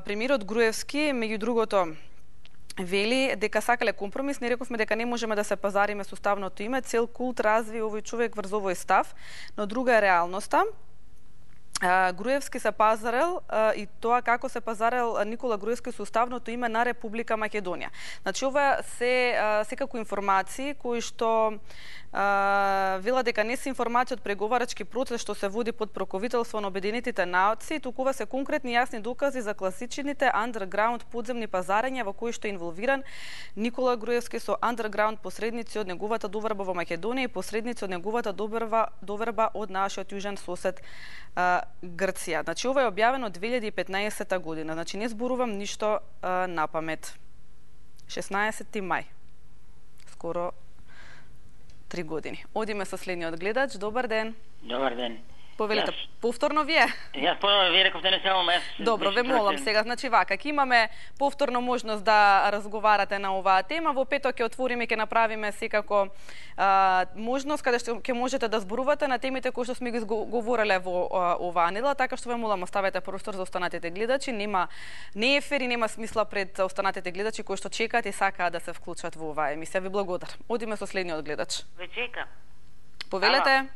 Премиерот Груевски, меѓу другото, вели дека сакале компромис, не рековме дека не можеме да се пазариме со ставното име, цел култ разви овој човек врз овој став, но друга е реалноста. Груевски се пазарел и тоа како се пазарел Никола Груевски со ставното име на Република Македонија. Значи ова се секако информации кои што вела дека не се информации од преговарачки процес што се води под покровителство на Обединетите нации, туку се конкретни јасни докази за класичните underground подземни пазарења во кои што е инволвиран Никола Груевски со underground посредници од неговата доверба во Македонија и посредници од неговата доверба од нашиот јужен сосед Грција. Значи ова е објавено 2015 година. Значи не зборувам ништо на памет. 16 мај. Скоро 3 години. Одиме со следниот гледач. Добар ден. Добар ден. Повелите, повторно вие? Јас повторно вие рековте не само јас. Добро, ве молам сега. Значи вака, ќе имаме повторно можност да разговарате на оваа тема. Во петок ќе отвориме, ќе направиме секако можност каде што ќе можете да зборувате на темите кои што сме ги говореле во оваа недела, така што ве молам оставете простор за останатите гледачи. Не е фер и нема смисла пред останатите гледачи кои што чекаат и сакаат да се вклучат во оваа емисија. Ви благодарам. Одиме со следниот гледач. Ве чекам. Повелете.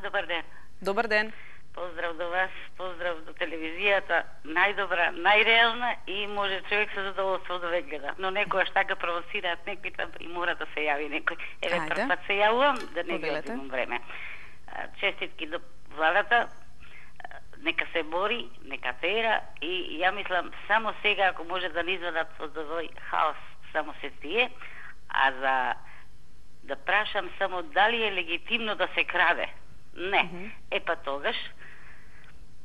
Добар ден. Добар ден. Поздрав до вас, поздрав до телевизијата, најдобра, најреална и може човек со задоволство да ве гледа. Но некојаш така провоцираат некои и мора да се јави некој. Еве прв пат се јавувам да не ви одзимам време. Честитки до владата, нека се бори, нека тера и ја мислам само сега ако може да не извадат од овој хаос само се тие, а за да прашам само дали е легитимно да се краде. Не. Па тогаш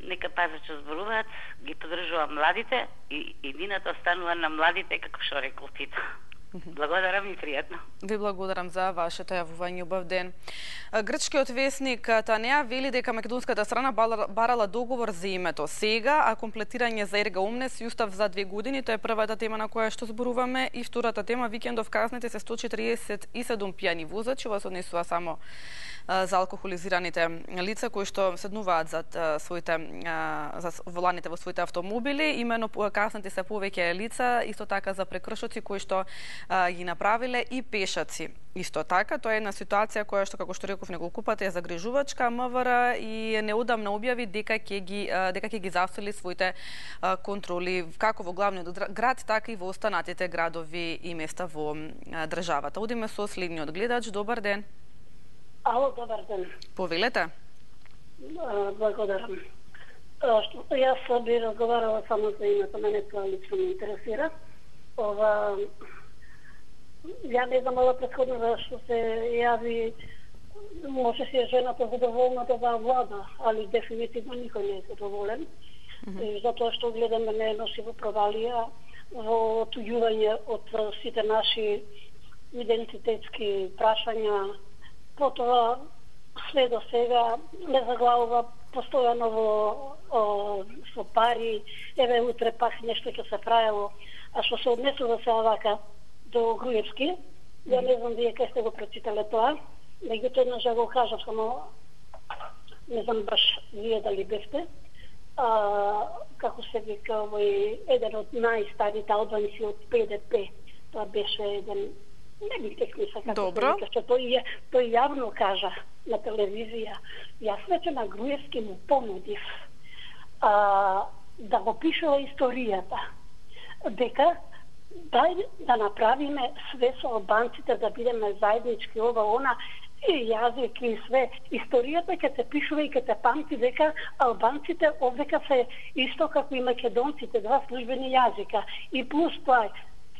нека пазачо зборуваат, ги подржува младите и едината останува на младите, како што рекол Тито. Благодарам и пријатно. Ви благодарам за вашето јавување, убав ден. Грчкиот весник Танеа вели дека македонската страна барала договор за името сега, а комплетирање за Ерга Омнес и устав за 2 години. Тоа е првата тема на која што зборуваме и втората тема викендов казните се 147 пијани возачи, ова се однесува само за алкохолизираните лица кои што седнуваат за воланите во своите автомобили. Имено казнати се повеќе лица, исто така за прекршоци кои што ги направиле и пешаци. Исто така, тоа е една ситуација која што, како што реков неколку пати, е загрижувачка. МВР и неодамна објави дека ќе ги засили своите контроли како во главниот град, така и во останатите градови и места во државата. Одиме со следниот гледач. Добар ден. Ало, добар ден. Повелете. Благодарам. Јас би разговарала само за името, мене тоа лично ме интересира. Ја не знам ова претходно што се јави, може си жената задоволна да влада, али дефинитивно никој не е задоволен. Затоа што гледаме неедноши во провалија, во отуѓување од сите наши идентитетски прашања. Потоа, све до сега, не заглавува постојано со пари, еве утре пак нешто ќе се правило. А што се однесува се вака до Груевски, ја не знам вие кај сте го прочитале тоа, меѓуто еднаш ја го кажав, само не знам баш вие дали бевте, како се вика овој еден од најстарите албанци од ПДП, тоа беше еден, не ми текни се како се вика, што тој јавно кажа на телевизија, јас веќе на Груевски му понудив да го пишува историјата, дека дај да направиме све со албанците, да бидеме заеднички ова, она, и јазик и све. Историјата ќе се пишува и ќе те памти дека албанците овдека се исто како и македонците, два службени јазика. И плюс тоа,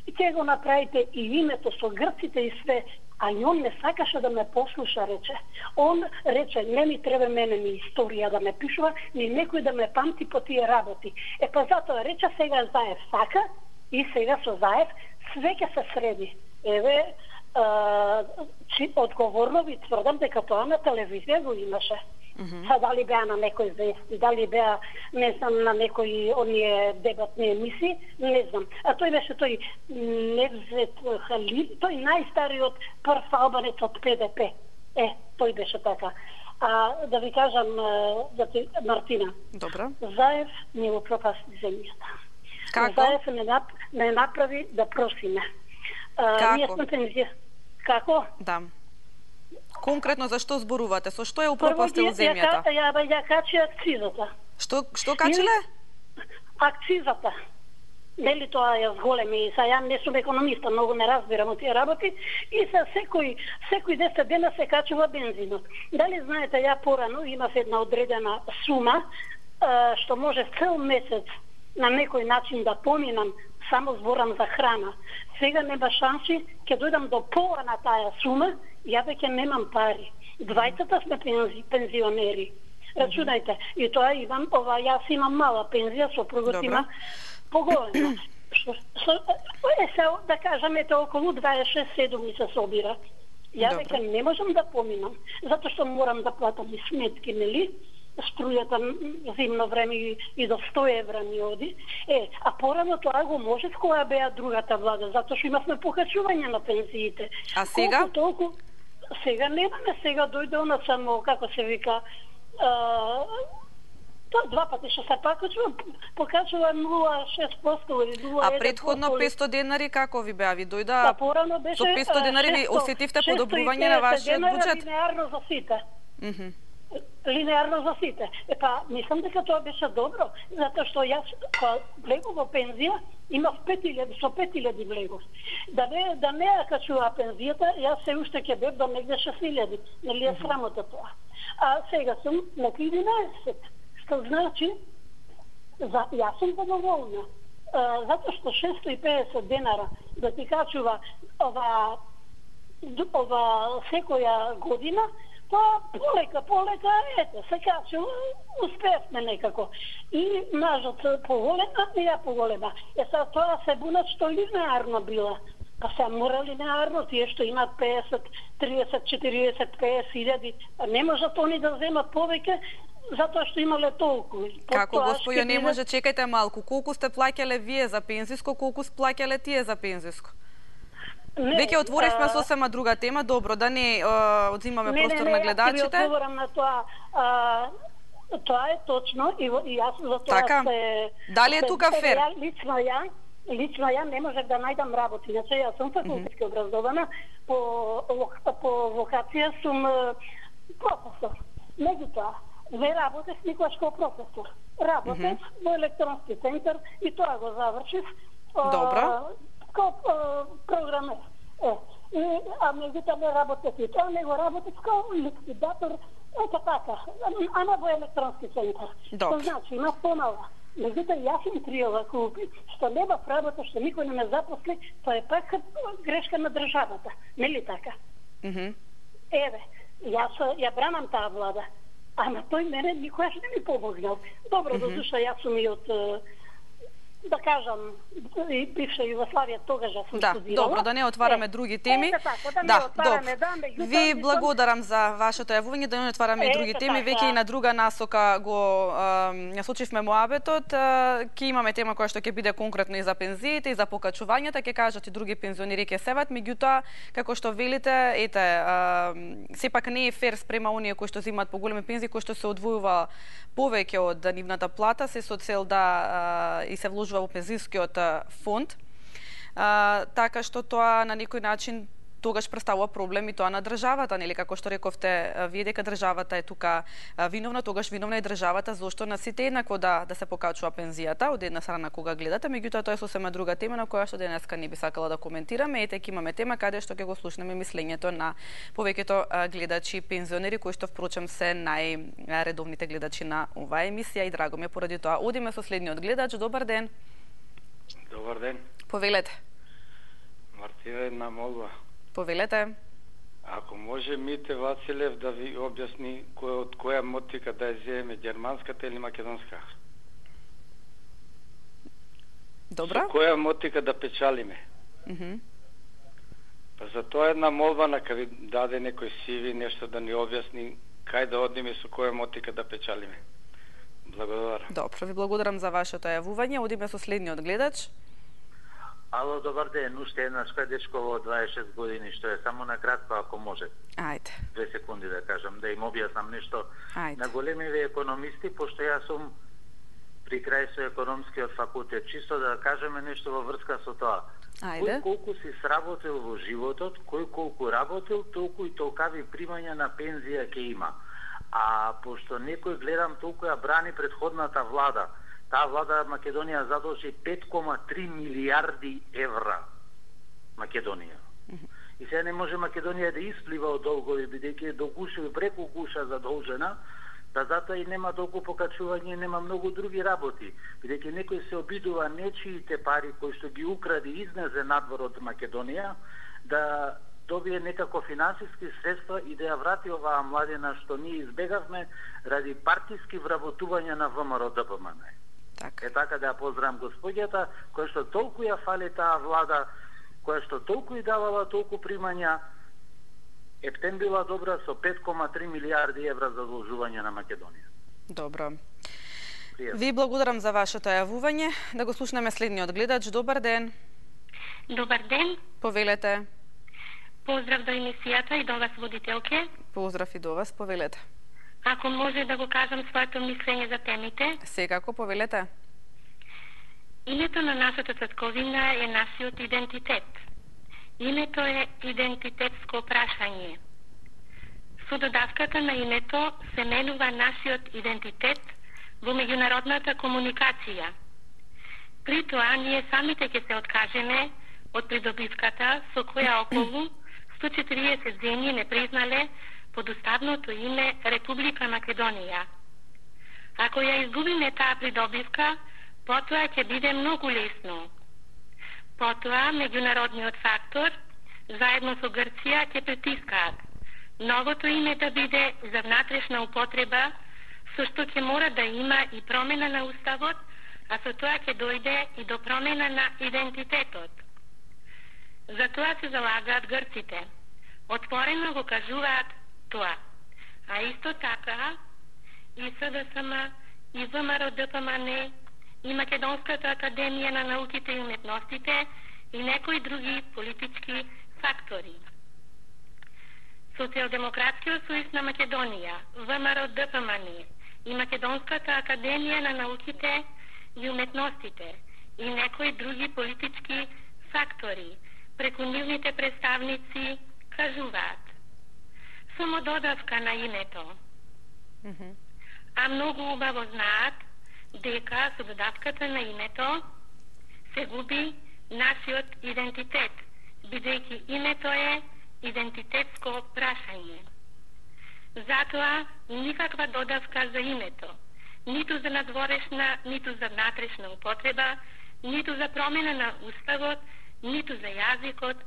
ќе го направите и името со грците и све, а и он не сакаше да ме послуша, рече. Он рече, не ми треба мене ни историја да ме пишува, ни некој да ме памти по тие работи. Па затоа рече сега Заев сака и сега со Заев све ќе се среди. Еве, одговорно ви тврдам дека тоа на телевизија го имаше. Дали беа на некој вести, дали беа, не знам, на некои оние дебатни емисии, не знам. А тој беше тој Невзет Халил, тој најстариот прв албанец од ПДП. Тој беше така. А да ви кажам, Мартина, добро. Заев не го пропасти земјата. Како? Заев не направи да просиме. Ние сме пензија. Како? Да. Конкретно за што зборувате? Со што е упропастил земјата? Ја качи акцизата. Што качиле? Акцизата. Нели тоа е зголеми, ја не сум економиста, многу не разбирам од тие работи, и се секој 10 дена се качува бензинот. Дали знаете, ја порано имав една одредена сума, што може цел месец на некој начин да поминам, само зборам за храна. Сега нема шанси, ќе дојдам до пола на таа сума, ја веќе немам пари. Двајцата сме пензионери. Рачунајте, и тоа имам, јас имам мала пензија, сопругот има поголема. Да кажам, ете околу 26-7 ми се собира. Ја веќе не можам да поминам, затоа што морам да платам и сметки, нели? Струјата зимно време и до 100 евра ми оди. А порано тоа го можев кога беа другата влада, затоа што имавме покачување на пензиите. А сега? Толку, сега немаме, сега дојде она само, како се вика, два пати што се покачува 0,6% или 0,1%. А предходно 500 денари како ви беа? Ви дојда со 500 денари ви осетивте подобрување на вашиот буџет? Линеарно за сите. Линеарно за сите. Мислам дека тоа беше добро, затоа што јас влегов во пензија, имав 5000 влегов. Да не ја качува пензијата, јас се уште ќе бев до негде 6000. Нели е срамота тоа. А сега сум на 11. Што значи, јас сум задоволна. Затоа што 650 денара да ти качува ова секоја година, полека, ете, се качува, успеевме некако. И мажот поголема, и ја поголема. Сега тоа се бунат што линеарно била. Па се мора линеарно, тие што имат 50, 30, 40, 50 хиляди, не можат они да земат повеќе, затоа што имале толку. Како, господјо, не може, чекајте малку. Колку сте плаќале вие за пензиско, колку плаќале тие за пензиско? Веќе отворивме сосема друга тема, добро, да не одзимаме простор на гледачите. Не, одговорам на тоа. Тоа е точно и јас за тоа се... Дали е тука фер? Лично ја не можев да најдам работа. Иначе јас сум факултетски образована, по вокација сум професор. Меѓутоа, не работев никогаш како професор. Работев во електронски центар и тоа го завршив. Добро. Како програмер. А меѓутоа не работев и тоа, не го работев како ликвидатор, така, ама во електронски центар. Што значи, има помала. Меѓутоа, јас им тријала купи, што нема работа, што никој не ме запосли, тоа е пак грешка на државата. Нели така? Еве, јас ја бранам таа влада, ама тој мене никогаш не ми помогнал. Добро, до душа, јас сум и од, да кажам, бивша Југославија, тогаш сум студирала. Добро, да не отвараме други теми. Ви благодарам за вашето јавување, да не отвараме и други теми, веќе и на друга насока го насочивме муабетот. Ќе имаме тема која што ќе биде конкретно и за пензиите, и за покачувањата, ќе кажат и други пензионери ќе севат, меѓутоа, како што велите, сепак не е фер спрема оние кои што земаат поголеми пензии, кои што се одвојува повеќе од нивната плата, се со цел да и се вложува во пензискиот фонд, така што тоа на некој начин тогаш представува проблем и тоа на државата, нели, како што рековте вие дека државата е тука виновна, тогаш виновна е државата зошто на сите еднакво да се покачува пензијата од една страна кога гледате, меѓутоа тоа е сосема друга тема на која што денеска не би сакала да коментираме. Ете, имаме тема каде што ќе го слушнеме мислењето на повеќето гледачи пензионери кои што впрочем се најредовните гледачи на оваа емисија и драго ми е поради тоа. Одиме со следниот гледач. Добар ден. Добар ден. Повелете. Мартина, една молба. Повелете. Ако може Мите Василев да ви објасни од која мотика да ја земе, германската или македонска? Добро. Со која мотика да печалиме? Па за тоа една молба нека ви даде некој сиви нешто да ни објасни кај да одиме, со која мотика да печалиме. Благодарам. Добро, ви благодарам за вашето јавување. Одиме со следниот гледач. Ало, добар ден, уште една шкадечкова од 26 години, што е само на кратко, ако може. Ајде. 2 секунди да кажам, да им објаснам нешто. Ајде. На големиве економисти, пошто јас сум при крај со економскиот факултет, чисто да кажеме нешто во врска со тоа. Ајде. Кој колку си сработил во животот, кој колку работил, толку и толкави примања на пензија ќе има. А пошто некој гледам толку ја брани предходната влада, таа влада Македонија задолжи 5,3 милиарди евра Македонија. И сега не може Македонија да исплива од долгови, бидејќи е до гуша и преку гуша задолжена, да затоа и нема толку покачување, нема многу други работи, бидејќи некој се обидува нечиите пари кои што ги укради и изнесе надвор од Македонија, да добие некако финансиски средства и да ја врати оваа младина што ние избегавме ради партиски вработувања на ВМРО ДПМН. Така. Е така да ја поздравам господјата, која што толку ја фали таа влада, која што толку и давала толку примања, ептен била добра со 5,3 милиарди евра за задолжување на Македонија. Добро. Ви благодарам за вашето јавување. Да го слушнеме следниот гледач. Добар ден. Добар ден. Повелете. Поздрав до емисијата и до вас водителке. Поздрав и до вас, повелете. Ако може да го кажам своето мислење за темите. Секако, повелете. Името на нашата татковина е нашиот идентитет. Името е идентитетско прашање. Со додавката на името се менува нашиот идентитет во меѓународната комуникација. При тоа ние самите ќе се откажеме од придобивката со која околу 140 земји не признале подуставното име Република Македонија. Ако ја изгубиме таа придобивка, потоа ќе биде многу лесно. Потоа меѓународниот фактор заедно со Грција ќе притискаат новото име да биде за внатрешна употреба, со што ќе мора да има и промена на уставот, а со тоа ќе дојде и до промена на идентитетот. За тоа се залагаат грците. Отворено го кажуваат тоа. А исто така и СДСМ, и ВМРО ДПМН, и Македонската академија на науките и уметностите и некои други политички фактори. Социјалдемократскиот сојуз на Македонија, ВМРО ДПМН и Македонската академија на науките и уметностите и некои други политички фактори преку нивните представници кажуваат само додавка на името. А многу убаво знаат дека со додавката на името се губи нашиот идентитет, бидејќи името е идентитетско прашање. Затоа никаква додавка за името, ниту за надворешна, ниту за внатрешна употреба, ниту за промена на уставот, ниту за јазикот,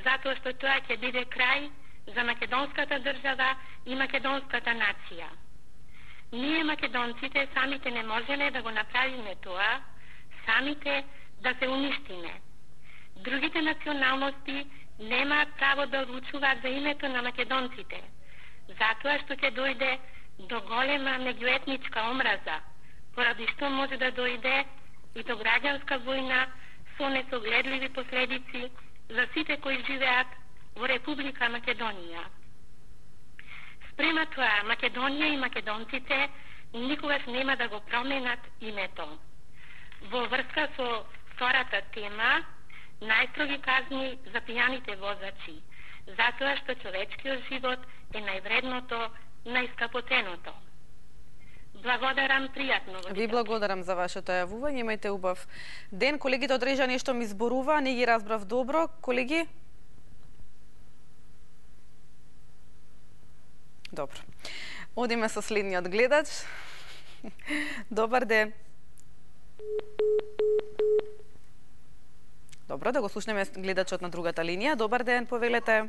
затоа што тоа ќе биде крај за македонската држава и македонската нација. Ние македонците самите не можеме да го направиме тоа, самите да се уништиме. Другите националности немаат право да одлучуваат за името на македонците, затоа што ќе дојде до голема меѓуетничка омраза, поради што може да дојде и до граѓанска војна со несогледливи последици за сите кои живеат во Република Македонија. Спрема тоа, Македонија и македонците никогаш нема да го променат името. Во врска со втората тема, најстроги казни за пијаните возачи, затоа што човечкиот живот е највредното, најскапоценото. Благодарам, пријатно. Ви благодарам за вашето јавување, имајте убав ден. Колегите од Режа нешто ми зборува, не ги разбрав добро. Колеги? Добро. Одиме со следниот гледач. Добар ден. Добро, да го слушнеме гледачот на другата линија. Добар ден, повелете.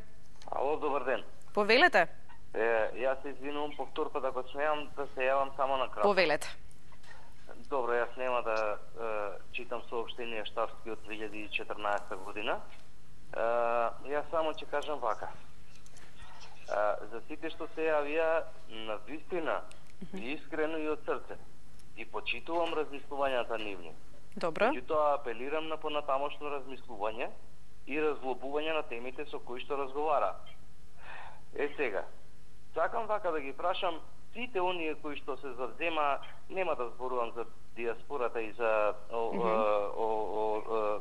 Ало, добар ден. Повелете. Јас се извинувам повтор пат ако смеам да се јавам само на кратко. Повелете. Добро, јас нема да читам соопштение штабски од 2014 година. Јас само ќе кажам вака. За сите што се јавија, на вистина, искрено и од срце, и почитувам размислувањата нивни. Добро. Меѓутоа апелирам на понатамошно размислување и разглобување на темите со кои што разговара. Сега, сакам вака да ги прашам сите оние кои што се завзема, нема да зборувам за диаспората и за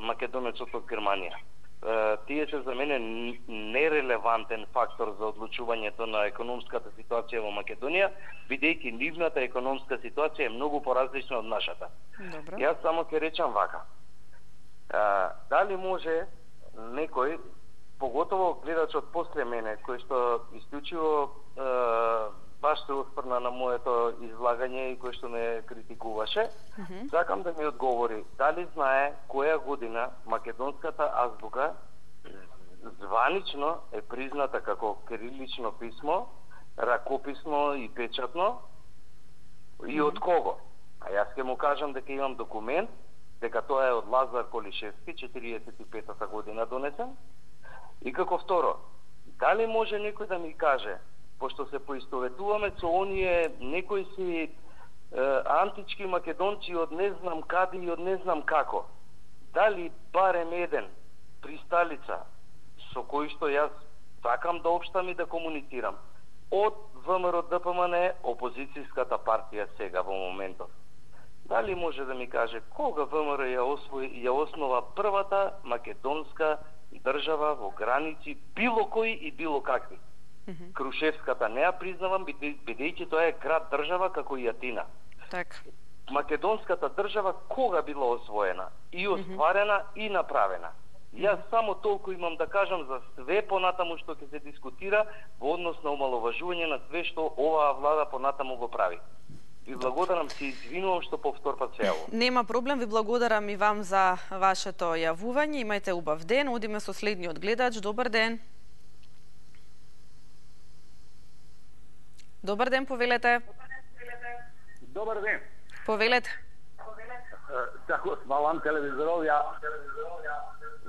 македонецот од Германија. Тие се за мене нерелевантен фактор за одлучувањето на економската ситуација во Македонија, бидејќи нивната економска ситуација е многу поразлична од нашата. Добро. Јас само ќе речам вака. Дали може некој, поготово гледачот после мене, кој што исклучиво баш се осврна на моето излагање и кој што ме критикуваше, сакам да ми одговори дали знае која година македонската азбука званично е призната како кирилично писмо, ракописно и печатно и од кого? А јас ќе му кажам дека имам документ дека тоа е од Лазар Колишевски, 45-та година донесен. И како второ, дали може некој да ми каже, пошто се поистоветуваме со оние некои си антички македонци од не знам каде и од не знам како, дали барем еден присталица со кој што јас сакам да општам и да комуницирам од ВМРО ДПМН, опозицијската партија сега во моментов, дали може да ми каже кога ВМРО ја основа првата македонска држава во граници било кои и било какви? Крушевската не ја признавам, бидејќи тоа е град држава како и Атина. Так. Македонската држава кога била освоена и остварена и направена? Јас само толку имам да кажам за све понатаму што ќе се дискутира во однос на омаловажување на све што оваа влада понатаму го прави. Ви благодарам, се извинувам што повтор пат се јавувам. Нема проблем, ви благодарам и вам за вашето јавување. Имајте убав ден. Одиме со следниот гледач. Добар ден. Добар ден, повелете. Добар ден. Повелете. Тако смалам телевизоров, ја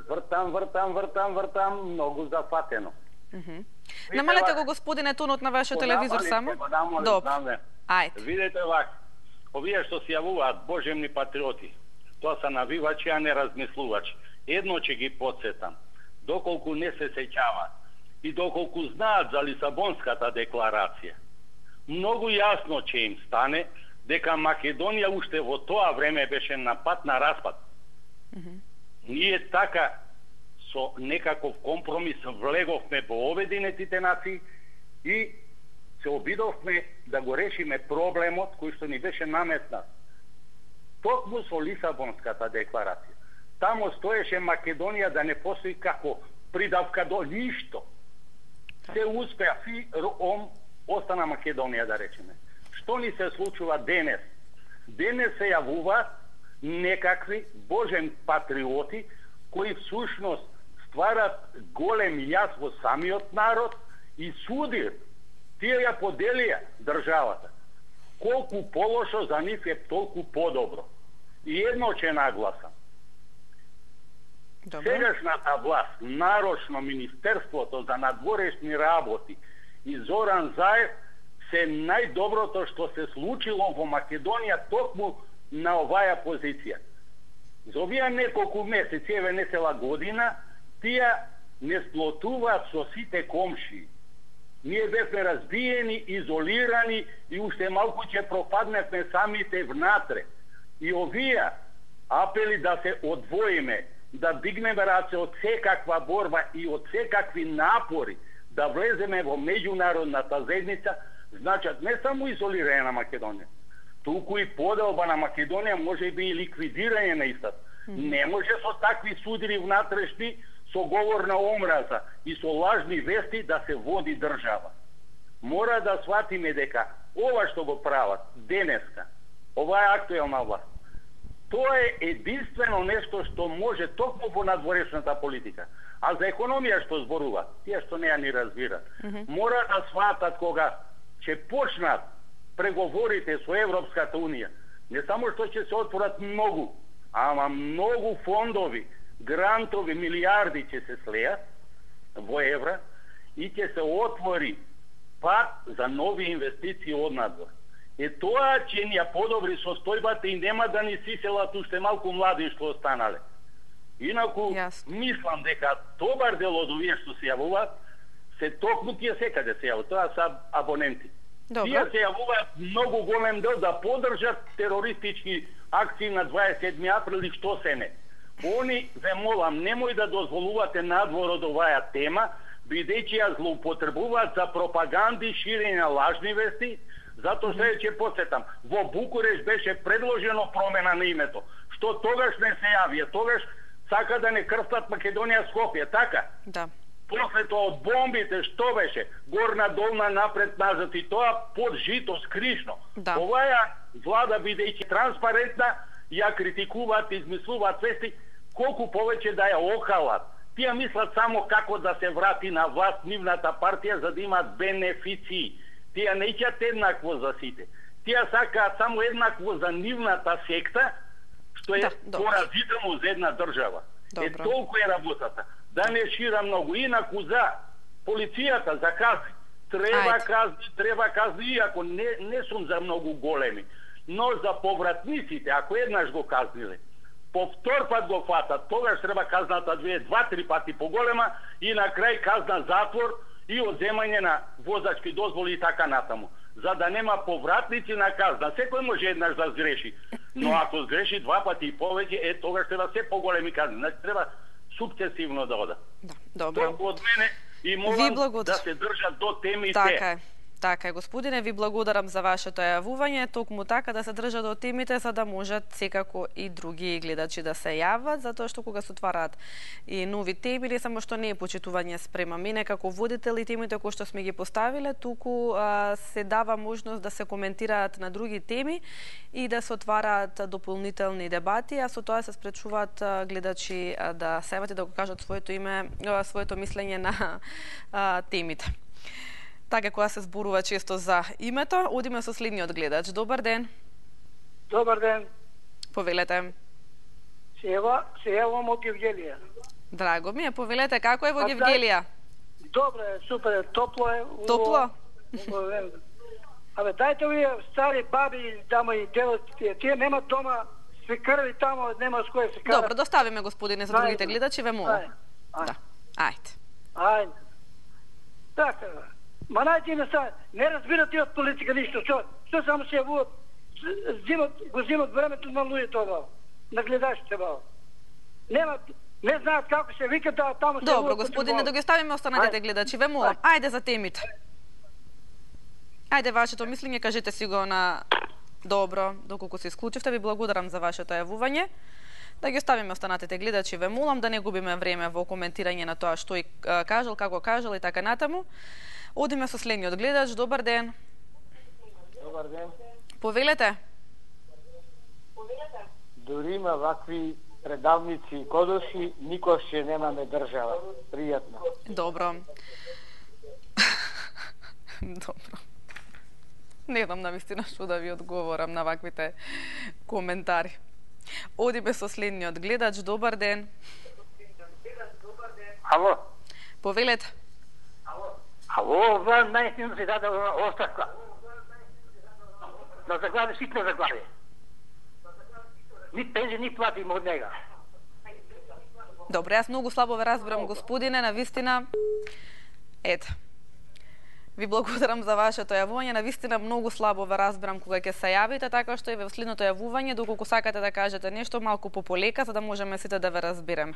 вртам, многу зафатено. Намалете го, господине, тонот на вашиот телевизор само. Добро. Ајде. Видете вака, овие што се јавуваат божемни патриоти, тоа се навивачи, а не размислувачи. Едно ќе ги подсетам, доколку не се сеќаваат и доколку знаат за Лисабонската декларација, многу јасно ќе им стане дека Македонија уште во тоа време беше на пат на распад. Ние така со некаков компромис влеговме во обединетите нации и се обидовме да го решиме проблемот кој што ни беше наметнат. Токму со Лисабонската декларација. Тамо стоеше Македонија да не постои како придавка до ништо. Се успеа ом остана Македонија, да речеме. Што ни се случува денес? Денес се јавуваат некакви божен патриоти кои всушност стварат голем јас во самиот народ и судир. Тие ја поделија државата. Колку полошо за нив е толку подобро. И едно ќе нагласам. Сегашната власт, нарочно Министерството за надворешни работи и Зоран Заев се најдоброто што се случило во Македонија токму на оваа позиција. За овие неколку месеци, еве не цела година, тие не сплотуваат со сите комшии. Ние бевме разбиени, изолирани и уште малку ќе пропадневме самите внатре. И овие апели да се одвоиме да дигнеме раце од секаква борба и од секакви напори да влеземе во меѓународната заедница, значат не само изолирање на Македонија, туку и поделба на Македонија, може би и ликвидирање на истата. Не може со такви судири внатрешни, со говор на омраза и со лажни вести да се води држава. Мора да сватиме дека ова што го прават денеска, ова е актуелна власт, тоа е единствено нешто што може токму во надворешната политика. А за економија што зборува, тие што неа ни разбират, мора да сватат кога ќе почнат преговорите со Европската Унија, не само што ќе се отворат многу, ама многу фондови, грантови, милиарди ќе се слеат во евра и ќе се отвори пат за нови инвестиции од надвор. Тоа ќе ни ја подобри состојбата и нема да ни сиселат уште малку млади што останале. Инаку, мислам дека добар дел од овие што се јавуваат, се токму тие секаде се јавуваат, тоа се абоненти. Тие се јавуваат многу голем дел да подржат терористички акции на 27 април и што се не. Они, ве молам, немој да дозволувате надвор од оваа тема, бидејќи ја злоупотребуваат за пропаганди, ширење на лажни вести, затоа што ќе потсетам, во Букуреш беше предложено промена на името, што тогаш не се јави, тогаш сака да не крстат Македонија Скопје, така? Да. После тоа од бомбите, што беше? Горна, долна, напред, назад и тоа под жито, скришно. Да. Оваа влада, бидејќи транспарентна, ја критикуваат, измислуваат вести, колку повеќе да ја окалат. Тие мислат само како да се врати на власт нивната партија за да имат бенефиции. Тие не ќат еднакво за сите. Тие сакаат само еднакво за нивната секта, што е поразително за една држава. Толку е работата. Да не шира многу. Инаку за полицијата, за казни, треба казни, иако не сум за многу големи. Но за повратниците, ако еднаш го казниле, по втор пат го фатат, тогаш треба казната 2-3 пати поголема и на крај казна затвор и одземање на возачки дозволи и така натаму. За да нема повратници на казна. Секој може еднаш да сгреши. Но ако сгреши 2 пати и повеќе, тогаш треба се поголеми казни. Значи треба сукцесивно да ода. Да, добро. Толку од мене и молам да се држат до темите. Така е, господине, ви благодарам за вашето јавување, токму така да се држат до темите, за да можат секако и други гледачи да се јават, затоа што кога се отвараат и нови теми, не само што не е почитување спрема мене како водител и темите кои што сме ги поставиле, туку се дава можност да се коментираат на други теми и да се отвараат дополнителни дебати, а со тоа се спречуваат гледачи да се јават и да го кажат своето име, своето мислење на темите. Така кога се зборува често за името, одиме со следниот гледач. Добар ден. Добар ден. Повелете. Се јавам од Гевгелија. Драго ми е, повелете, како е во Гевгелија? Добре, супер, топло е. Топло? Абе, дајте овие стари баби, тамо и девојки, тие немат дома свекрви тамо, нема с кој се кара. Добро, доставиме, господине, за другите гледачи, ве молам. Да, ајде. Ајде. Така, ма најте не разбират и од политика ништо, што само се јавуват, го зимат времето на луѓето, на гледачите, не знаат како се викат, да тамо се јавуват. Добро, господине, да ги оставиме останатите гледачи, ве молам. Ајде за темите. Ајде вашето мислење, кажете си го на... Добро, доколку се исклучивте, ви благодарам за вашето јавување. Да ги оставиме останатите гледачи, ве молам, да не губиме време во коментирање на тоа што и кажал, како кажал и така натаму. Одиме со следниот гледач. Добар ден. Добар ден. Повелете. Дури има вакви предавници и кодоси, никош ќе немаме држава. Пријатно. Добро. Добро. Не знам навистина што да ви одговорам на ваквите коментари. Одиме со следниот гледач. Добар ден. Ало. Повелете. Ало, вам наистина се даде оставка. На заглавие, ситно заглавие. Ни пензија, ни плати од нега. Добре, јас многу слабо ве разбирам, господине, навистина. Ето. Ви благодарам за вашето јавување. Навистина многу слабо ве разбирам кога ќе се јавите, така што и во следното јавување, доколку сакате да кажете нешто малку пополека, за да можеме сите да ве разбереме.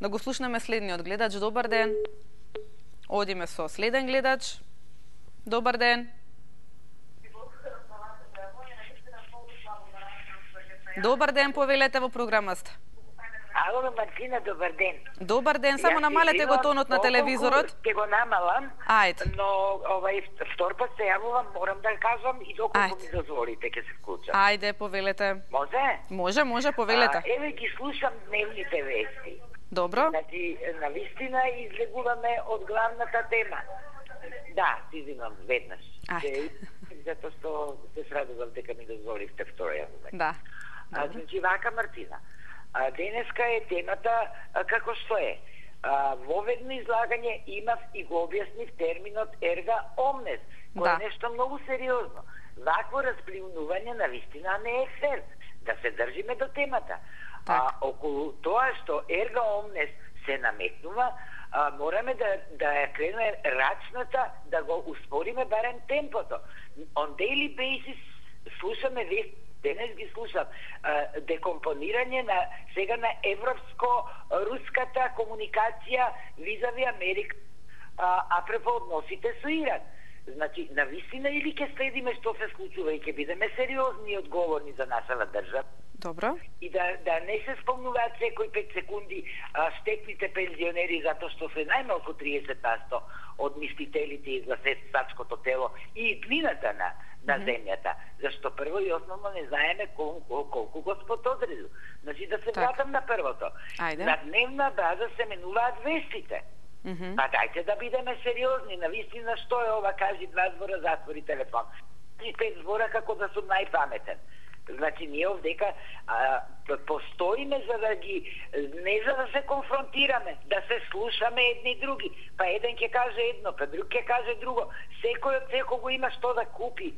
Да го слушнеме следниот гледач. Добар ден. Одиме со следен гледач. Добар ден. Добар ден, повелете во програмата. Ало, Мартина, добар ден. Добар ден, само намалете го тонот на телевизорот. Ќе го намалам, Ајде. но втор пат се јавувам, морам да кажам и доколку ми дозволите ќе се вклучам. Ајде, повелете. Може? Може, повелете. Еве ги слушам дневните вести. Добро. Значи, навистина излегуваме од главната тема. Да, си взимам веднаш. Затоа што се срадувам дека ми дозволивте второ јавување. Да. Значи, вака, Мартина, денеска е темата како што е. Во ведно излагање имав и го објаснив терминот ерга омнес, кој е нешто многу сериозно. Вакво распливнување на вистина не е фер. Да се држиме до темата. Околу тоа што ерга омнес се наметнува, мораме да ја кренеме рачната, да го успориме барем темпото. On daily basis слушаме вести. Денес ги слушам декомпонирање на сега на европско-руската комуникација визави Америка, апропо односите со Иран. Значи, навистина или ќе следиме што се случува и ќе бидеме сериозни и одговорни за нашава држава. Добро. И да не се спомнуваат секој 5 секунди штетните пензионери затоа што се најмалку 30% од мислителите и гласачкото тело и иднината на земјата. Зашто прво и основно не знаеме колку Господ одредил. Значи да се вратам на првото. На дневна база се менуваат вестите. Па дајте да бидеме сериозни. Навистина што е ова, кажи 2 збора, затвори телефон. И 5 збора како да сум најпаметен. Значи ние овдека постоиме за да ги, не за да се конфронтираме, да се слушаме едни и други. Па еден ќе каже едно, па друг ќе каже друго. Секој од секого има што да купи.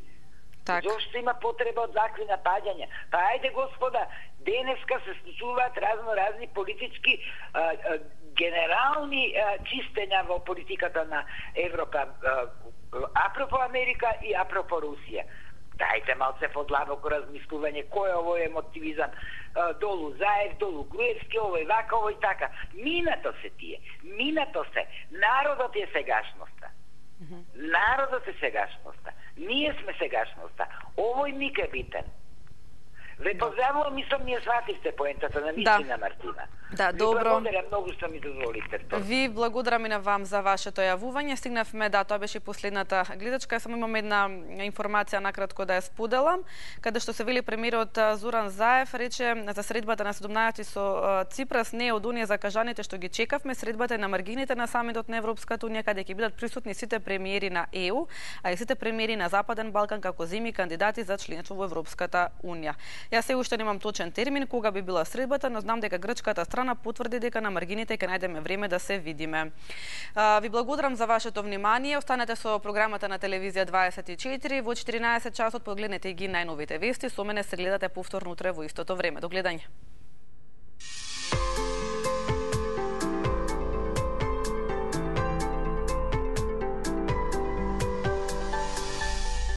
Зошто има потреба од вакви напаѓања? Па ајде, господа, денеска се случуваат разни политички генерални чистења во политиката на Европа, апропо Америка и апропо Русија. Дајте малце подлабоко размислување кој е овој емотивизам, долу Заев, долу Груевски, овој вака, овој така. Минато се тие, минато се. Народот е сегашноста. Народот е сегашноста. Ние сме сегашноста. Овој миг е битен. Ве поздравувам, мислам, ние свативте поентата на вистина, Мартина. Да, добро. Ви благодарам многу што ми дозволите. Ви благодарам и на вам за вашето јавување. Стигнавме, тоа беше последната гледачка. Само имам една информација накратко да ја споделам, каде што се вели премиерот Зоран Заев рече за средбата на 17 со Ципрас не е од оние закажаните што ги чекавме. Средбата е на маргините на самитот на Европската унија, каде ќе бидат присутни сите премиери на ЕУ, а и сите премиери на Западен Балкан како земји кандидати за членство во Европската унија. Јас се уште немам точен термин кога би била средбата, но знам дека грчката страна потврди дека на маргините ќе најдеме време да се видиме. Ви благодарам за вашето внимание. Останете со програмата на телевизија 24. Во 14 часот погледнете ги најновите вести. Со мене се гледате повторно утре во истото време. До гледање.